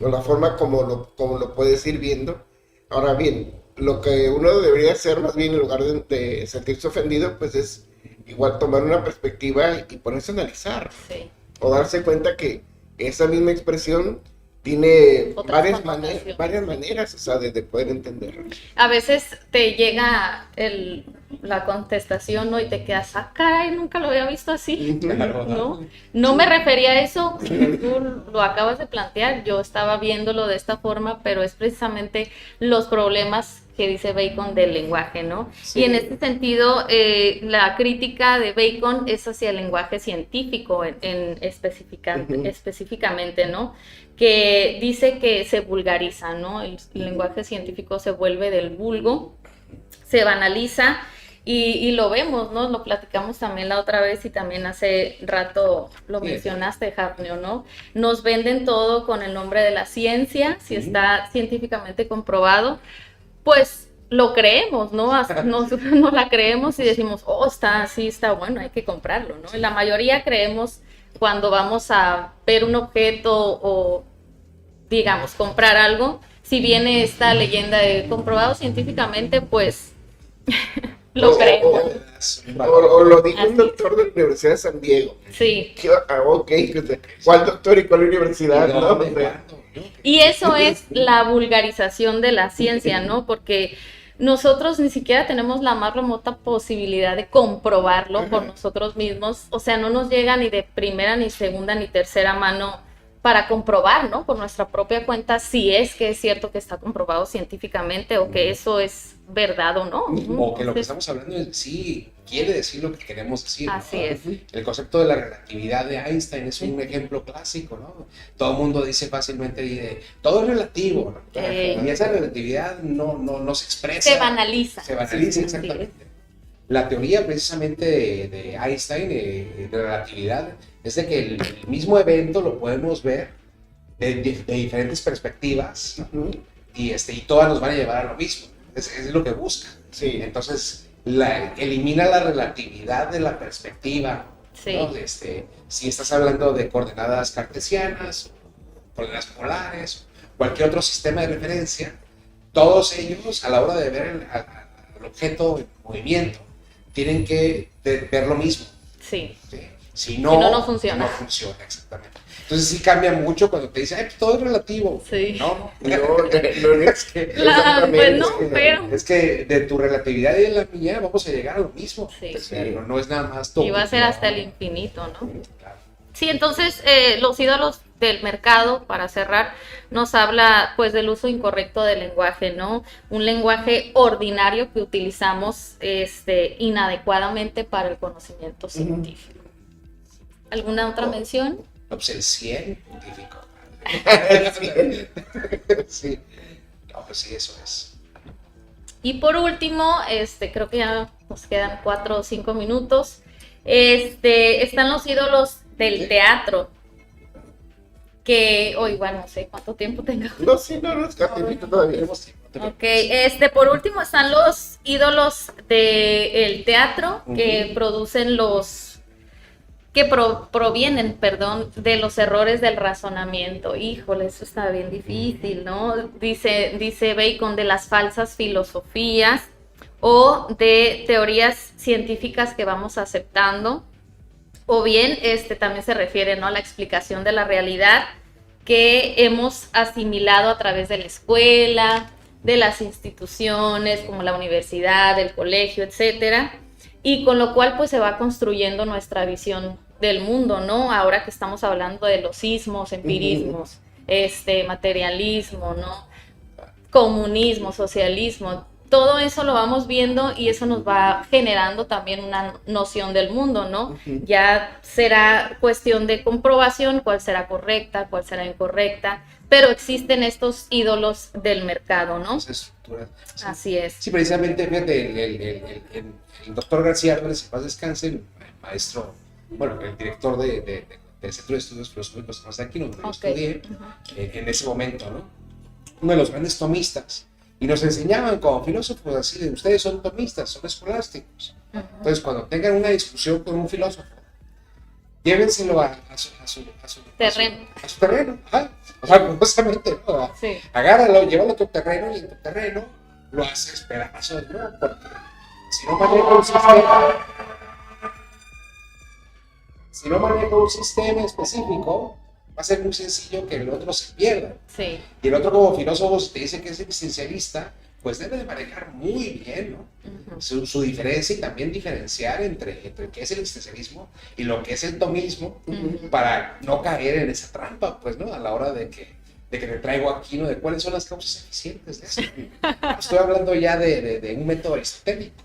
o la forma como lo puedes ir viendo. Ahora bien, lo que uno debería hacer más bien en lugar de sentirse ofendido, pues es igual tomar una perspectiva y ponerse a analizar, o darse cuenta que esa misma expresión tiene varias maneras, o sea, de poder entenderlo. A veces te llega la contestación, ¿no? Y te quedas, caray, nunca lo había visto así, ¿no? No me refería a eso, tú lo acabas de plantear, yo estaba viéndolo de esta forma, pero es precisamente los problemas que dice Bacon del lenguaje, ¿no? Sí. Y en este sentido, la crítica de Bacon es hacia el lenguaje científico específicamente, ¿no? Que dice que se vulgariza, ¿no? El lenguaje científico se vuelve del vulgo, se banaliza y lo vemos, ¿no? Lo platicamos también la otra vez y también hace rato lo mencionaste, Hafnio, ¿no? Nos venden todo con el nombre de la ciencia, si está científicamente comprobado, pues lo creemos, ¿no? Nos la creemos y decimos, está bueno, hay que comprarlo, ¿no? Y la mayoría creemos cuando vamos a ver un objeto o, digamos, comprar algo, si viene esta leyenda de comprobado científicamente, pues lo creemos. O lo dijo un doctor de la Universidad de San Diego. Sí. ¿Cuál doctor y cuál universidad? ¿No? Y eso es la vulgarización de la ciencia, ¿no? Porque nosotros ni siquiera tenemos la más remota posibilidad de comprobarlo por nosotros mismos. O sea, no nos llega ni de primera, ni segunda, ni tercera mano para comprobar, ¿no? Por nuestra propia cuenta si es que es cierto que está comprobado científicamente o que eso es verdad o no. O que lo que estamos hablando sí quiere decir lo que queremos decir. Así ¿no? es. El concepto de la relatividad de Einstein es un ejemplo clásico, ¿no? Todo el mundo dice fácilmente, todo es relativo, ¿no? Y esa relatividad no se expresa. Se banaliza. Se banaliza, exactamente. Sí. La teoría precisamente de Einstein, de relatividad, es de que el mismo evento lo podemos ver de diferentes perspectivas y todas nos van a llevar a lo mismo. Es lo que busca. Sí. Entonces, elimina la relatividad de la perspectiva. Sí. ¿no? Si estás hablando de coordenadas cartesianas, coordenadas polares, cualquier otro sistema de referencia, todos ellos, a la hora de ver al objeto en movimiento, tienen que ver lo mismo. Sí. ¿sí? Si no, no funciona. No funciona, exactamente. Entonces sí cambia mucho cuando te dicen, pues todo es relativo. Sí. No es que... pues no, pero... Es que de tu relatividad y de la mía vamos a llegar a lo mismo. Sí. No es nada más todo. Y va a ser hasta el infinito, ¿no? Claro. Sí, entonces los ídolos del mercado, para cerrar, nos habla pues del uso incorrecto del lenguaje, ¿no? Un lenguaje ordinario que utilizamos inadecuadamente para el conocimiento científico. ¿Alguna otra mención? Pues el científico. Sí. No, pues sí, eso es. Y por último, creo que ya nos quedan 4 o 5 minutos. Están los ídolos del teatro. que, o igual no sé cuánto tiempo tenga. No, sí, no, es casi todavía. Ok, por último están los ídolos del teatro que producen provienen, perdón, de los errores del razonamiento. Híjole, eso está bien difícil, ¿no? Dice Bacon, de las falsas filosofías o de teorías científicas que vamos aceptando, o bien también se refiere, ¿no?, a la explicación de la realidad que hemos asimilado a través de la escuela, de las instituciones como la universidad, el colegio, etcétera, y con lo cual pues se va construyendo nuestra visión del mundo, ¿no? Ahora que estamos hablando de los ismos, empirismos, materialismo, ¿no? Comunismo, socialismo, todo eso lo vamos viendo y eso nos va generando también una noción del mundo, ¿no? Ya será cuestión de comprobación, cuál será correcta, cuál será incorrecta, pero existen estos ídolos del mercado, ¿no? Sí. Así es. Sí, precisamente, fíjate, el doctor García Álvarez, en paz descanse, el maestro, bueno, el director del Centro de Estudios Filosóficos de aquí, donde yo estudié, en ese momento, ¿no? Uno de los grandes tomistas, y nos enseñaban como filósofos así de, ustedes son tomistas, son escolásticos. Entonces, cuando tengan una discusión con un filósofo, llévenselo a su terreno. O sea, justamente, ¿no? Sí. Agárralo, llévalo a tu terreno y en tu terreno lo haces pedazos, ¿no? Porque si no maneja un sistema específico, va a ser muy sencillo que el otro se pierda. Sí. Y el otro, como filósofo, si te dice que es existencialista, pues debe de manejar muy bien, ¿no? Su diferencia y también diferenciar entre qué es el existencialismo y lo que es el tomismo, para no caer en esa trampa, pues, ¿no? A la hora de que te traigo aquí, ¿no? De cuáles son las causas eficientes de eso. Estoy hablando ya de un método aristotélico.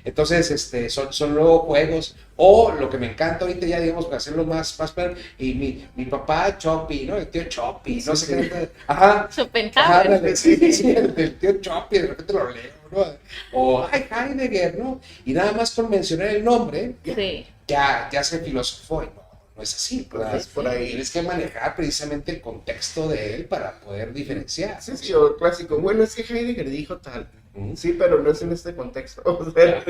Entonces, son luego juegos, o lo que me encanta ahorita ya, digamos, para hacerlo más claro, y mi papá Chopi, ¿no? El tío Chopi, no sé qué. Ajá. Schopenhauer. Sí, el tío Chopi, de repente lo leo, ¿no? O, Heidegger, ¿no? Y nada más por mencionar el nombre, ya se filosofó, y no es así, pues, por ahí tienes que manejar precisamente el contexto de él para poder diferenciar. Sí, o el clásico, bueno, es que Heidegger dijo tal. Sí, pero no es en este contexto. O sea,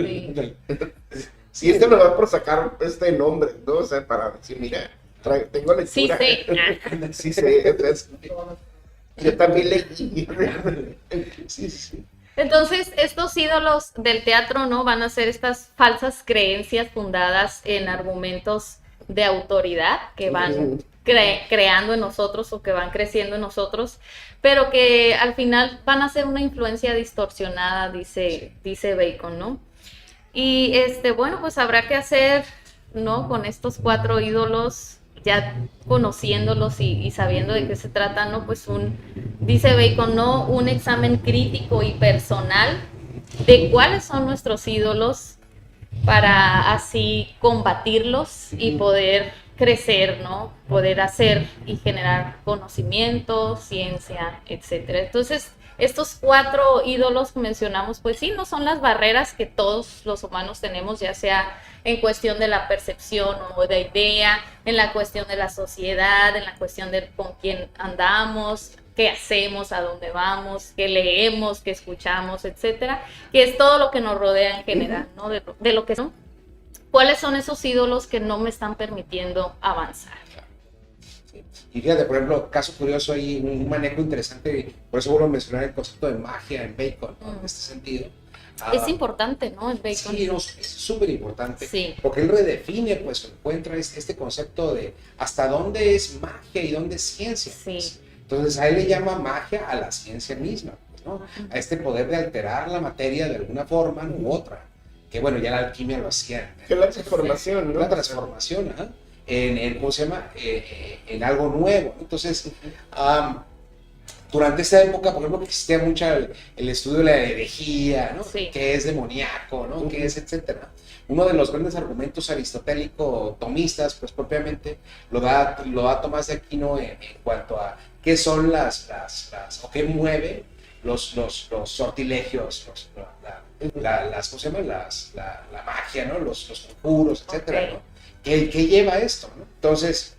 sí, lo va por sacar este nombre, ¿no? O sea, para decir, mira, tengo lectura. Sí, entonces, yo también leí. Sí. Entonces, estos ídolos del teatro, ¿no?, van a ser estas falsas creencias fundadas en argumentos de autoridad que van creando en nosotros o que van creciendo en nosotros, pero que al final van a ser una influencia distorsionada, dice Bacon, ¿no? Y bueno, pues habrá que hacer, ¿no?, con estos 4 ídolos, ya conociéndolos y sabiendo de qué se trata, ¿no? Pues dice Bacon, ¿no?, un examen crítico y personal de cuáles son nuestros ídolos para así combatirlos y poder crecer, ¿no? Poder hacer y generar conocimiento, ciencia, etcétera. Entonces, estos 4 ídolos que mencionamos, pues sí, no son las barreras que todos los humanos tenemos, ya sea en cuestión de la percepción o de idea, en la cuestión de la sociedad, en la cuestión de con quién andamos, qué hacemos, a dónde vamos, qué leemos, qué escuchamos, etcétera, que es todo lo que nos rodea en general, ¿no? De lo que son. ¿Cuáles son esos ídolos que no me están permitiendo avanzar? Sí. Y fíjate, por ejemplo, caso curioso, hay un manejo interesante, por eso vuelvo a mencionar el concepto de magia en Bacon, ¿no? En este sentido. Es importante, ¿no? En Bacon. Sí, es súper importante, sí, porque él redefine, pues encuentra este concepto de hasta dónde es magia y dónde es ciencia. Sí. Pues. Entonces a él le llama magia a la ciencia misma, ¿no? A este poder de alterar la materia de alguna forma u otra. Que bueno, ya la alquimia lo hacía. Que la transformación, ¿no? La transformación, ¿eh? ¿Cómo se llama? En algo nuevo. Entonces, durante esta época, por ejemplo, que existía mucho el estudio de la herejía, ¿no? Sí. Que es demoníaco, ¿no? Que es, etcétera. Uno de los grandes argumentos aristotélico-tomistas, pues propiamente, lo da Tomás de Aquino en cuanto a qué son o qué mueve los sortilegios, ¿cómo se llama? La magia, ¿no? Los conjuros, etcétera, ¿no? ¿Qué lleva esto, ¿no? Entonces,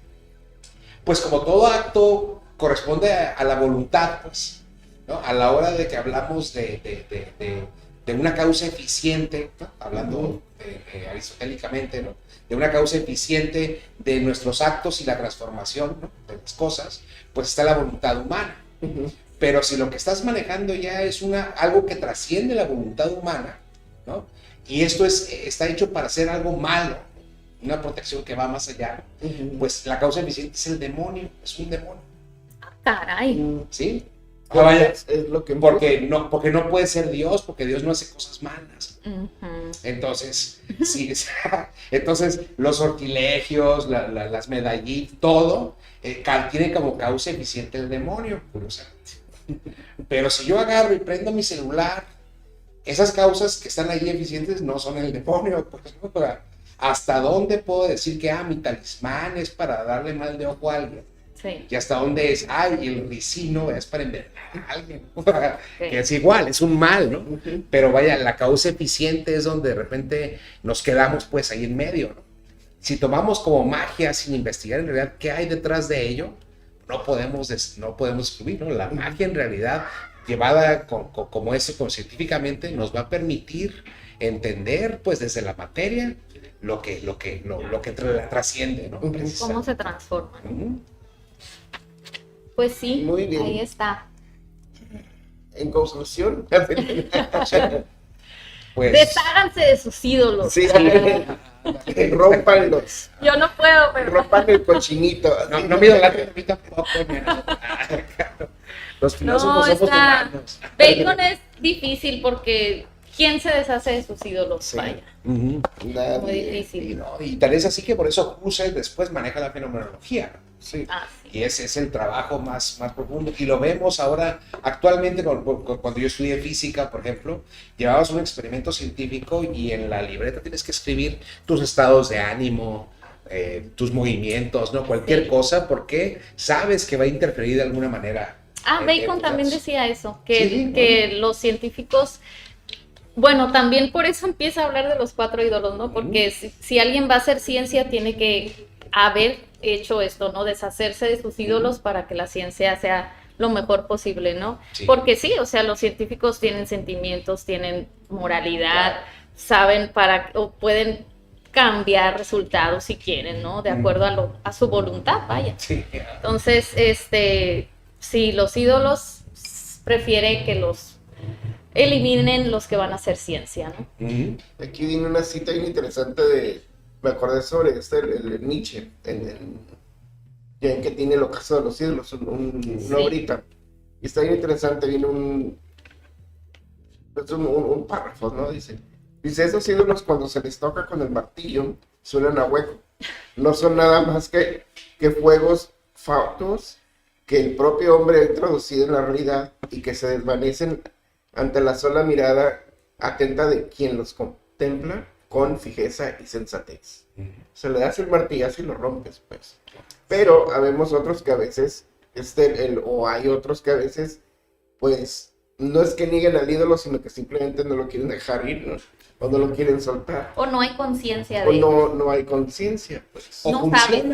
pues como todo acto corresponde a la voluntad, pues, ¿no? A la hora de que hablamos de una causa eficiente, ¿no? Hablando aristotélicamente, ¿no? De una causa eficiente de nuestros actos y la transformación, ¿no? De las cosas, pues está la voluntad humana. Pero si lo que estás manejando ya es algo que trasciende la voluntad humana, ¿no? Y esto está hecho para hacer algo malo, una protección que va más allá, pues la causa eficiente es el demonio, es un demonio. Caray. ¿Sí? Vaya, es lo que porque no puede ser Dios, porque Dios no hace cosas malas. Entonces, sí, entonces los sortilegios, las medallitas, todo tiene como causa eficiente el demonio, curiosamente. Pero si yo agarro y prendo mi celular, esas causas que están ahí eficientes no son el demonio. ¿Hasta dónde puedo decir que mi talismán es para darle mal de ojo a alguien? Sí. Y hasta dónde es, el ricino es para envenenar a alguien, que es igual, es un mal, ¿no? Pero vaya, la causa eficiente es donde de repente nos quedamos pues ahí en medio, ¿no? Si tomamos como magia sin investigar en realidad qué hay detrás de ello, no podemos descubrir, ¿no? La magia en realidad, llevada como científicamente, nos va a permitir entender pues desde la materia lo que trasciende, ¿no? Cómo se transforma. Pues sí, muy bien. Ahí está. En conclusión, pues, desháganse de sus ídolos. Sí, rómpanlos. Yo no puedo, pero rompan el cochinito. No me idolaten a mí tampoco. Los filósofos somos humanos. Bacon es difícil porque ¿quién se deshace de sus ídolos? Sí. Vaya. Muy difícil. Y tal es así que por eso Husserl después maneja la fenomenología. Sí. Sí. Y ese es el trabajo más profundo. Y lo vemos ahora, actualmente, cuando yo estudié física, por ejemplo, llevabas un experimento científico y en la libreta tienes que escribir tus estados de ánimo, tus movimientos, ¿no? Cualquier cosa, porque sabes que va a interferir de alguna manera. Bacon también decía eso, que los científicos... Bueno, también por eso empieza a hablar de los 4 ídolos, ¿no? Porque si alguien va a hacer ciencia, tiene que haber hecho esto, ¿no? Deshacerse de sus ídolos para que la ciencia sea lo mejor posible, ¿no? Sí. Porque sí, o sea, los científicos tienen sentimientos, tienen moralidad, saben o pueden cambiar resultados si quieren, ¿no? De acuerdo a su voluntad, vaya. Sí. Entonces, sí, los ídolos prefiere que los eliminen los que van a hacer ciencia, ¿no? Aquí viene una cita bien interesante me acordé sobre el Nietzsche, ya en que tiene el ocaso de los ídolos, una obrita. Y está bien interesante, viene un párrafo, ¿no? Dice, esos ídolos cuando se les toca con el martillo, suenan a hueco. No son nada más que fuegos fautos que el propio hombre ha introducido en la realidad y que se desvanecen ante la sola mirada atenta de quien los contempla con fijeza y sensatez. Se le das el martillazo y lo rompes, pues. Pero habemos otros que a veces, o hay otros que a veces, pues, no es que nieguen al ídolo, sino que simplemente no lo quieren dejar ir, ¿no? O no lo quieren soltar. O no hay conciencia de ello. No hay conciencia, pues. No sabes.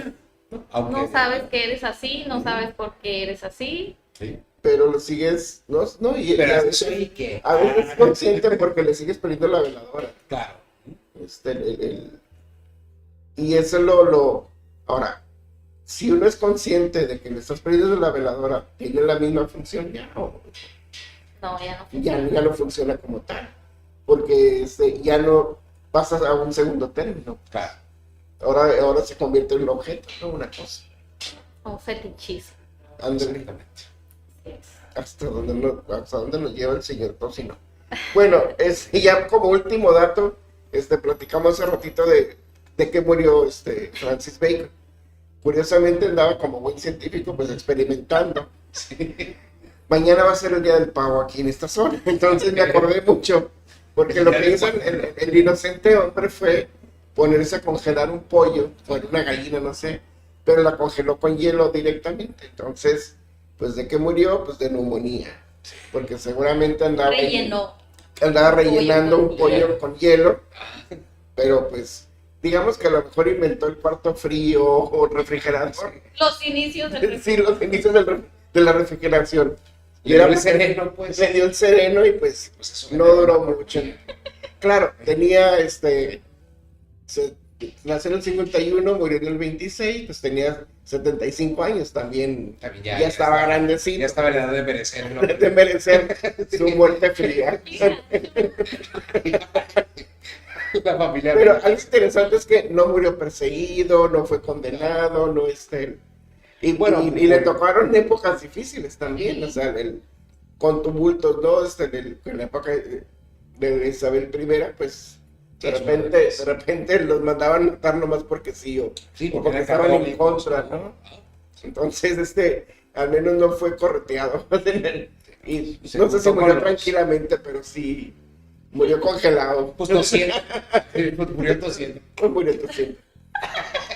No sabes que eres así, no sabes por qué eres así. Sí. Pero lo sigues, ¿no? Pero a veces es consciente porque le sigues poniendo la veladora. Claro. Y eso ahora, si uno es consciente de que le estás poniendo la veladora, tiene la misma función, ya no funciona. Ya no funciona como tal. Porque ya no pasas a un segundo término. Claro. Ahora se convierte en un objeto, no una cosa. Un fetichismo. Absolutamente. Hasta dónde nos lleva el señor Tocino. Bueno, ya como último dato, platicamos hace ratito de que murió Francis Bacon. Curiosamente andaba como buen científico, pues experimentando. Sí. Mañana va a ser el día del pavo aquí en esta zona, entonces me acordé mucho, porque lo que hizo el inocente hombre fue ponerse a congelar un pollo, o una gallina, no sé, pero la congeló con hielo directamente. Entonces, pues ¿de qué murió? Pues de neumonía, porque seguramente andaba rellenando un pollo con hielo, pero pues digamos que a lo mejor inventó el cuarto frío o refrigerador. Los inicios del Sí, los inicios de la refrigeración. Y era el sereno, pues. Le dio el sereno y pues no duró mucho. Claro, tenía nació en el 51, murió en el 26, pues tenía 75 años también. Ya estaba grandecito. Ya estaba en edad de merecer, ¿no? De merecer su muerte fría. La familia. Pero algo interesante es que no murió perseguido, no fue condenado, no y bueno, y le tocaron épocas difíciles también, o sea, con tumultos, ¿no? En la época de Isabel I, pues de repente los mandaban matar nomás porque sí, o porque estaban en contra, ¿no? Entonces, al menos no fue correteado. Y no sé si murió tranquilamente, pero sí murió congelado. Pues tosiendo. Murió tosiendo. Murió tosiendo.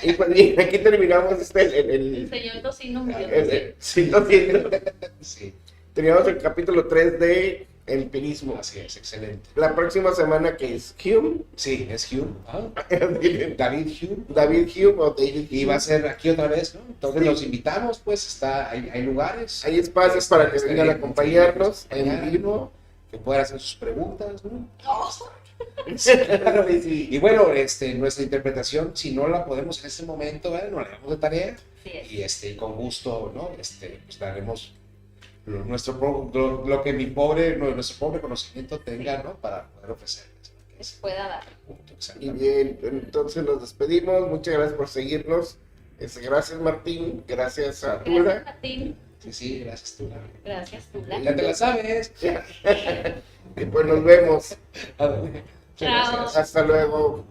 Y pues bien, aquí terminamos el señor Tocino murió tosiendo. Sí. Terminamos el capítulo 3 de empirismo. Así es, excelente. La próxima semana, que es Hume. Sí, es Hume. David Hume o David Hume. Y va a ser aquí otra vez, ¿no? Entonces los invitamos, pues hay lugares. Hay espacios para que vengan a acompañarnos en vivo. Que puedan hacer sus preguntas, ¿no? Claro, y bueno, nuestra interpretación, si no la podemos en este momento, ¿vale? Nos la damos de tarea. Sí. Y con gusto, ¿no? Pues daremos lo que nuestro pobre conocimiento tenga, ¿no? Para poder ofrecerles, ¿no? Les pueda dar. Y bien, entonces nos despedimos. Muchas gracias por seguirnos. Gracias, Martín. Gracias a Tula. Gracias, Martín. Sí, gracias, Tula. Gracias, Tula. Ya te la sabes. Y pues nos vemos. Muchas gracias. Hasta luego.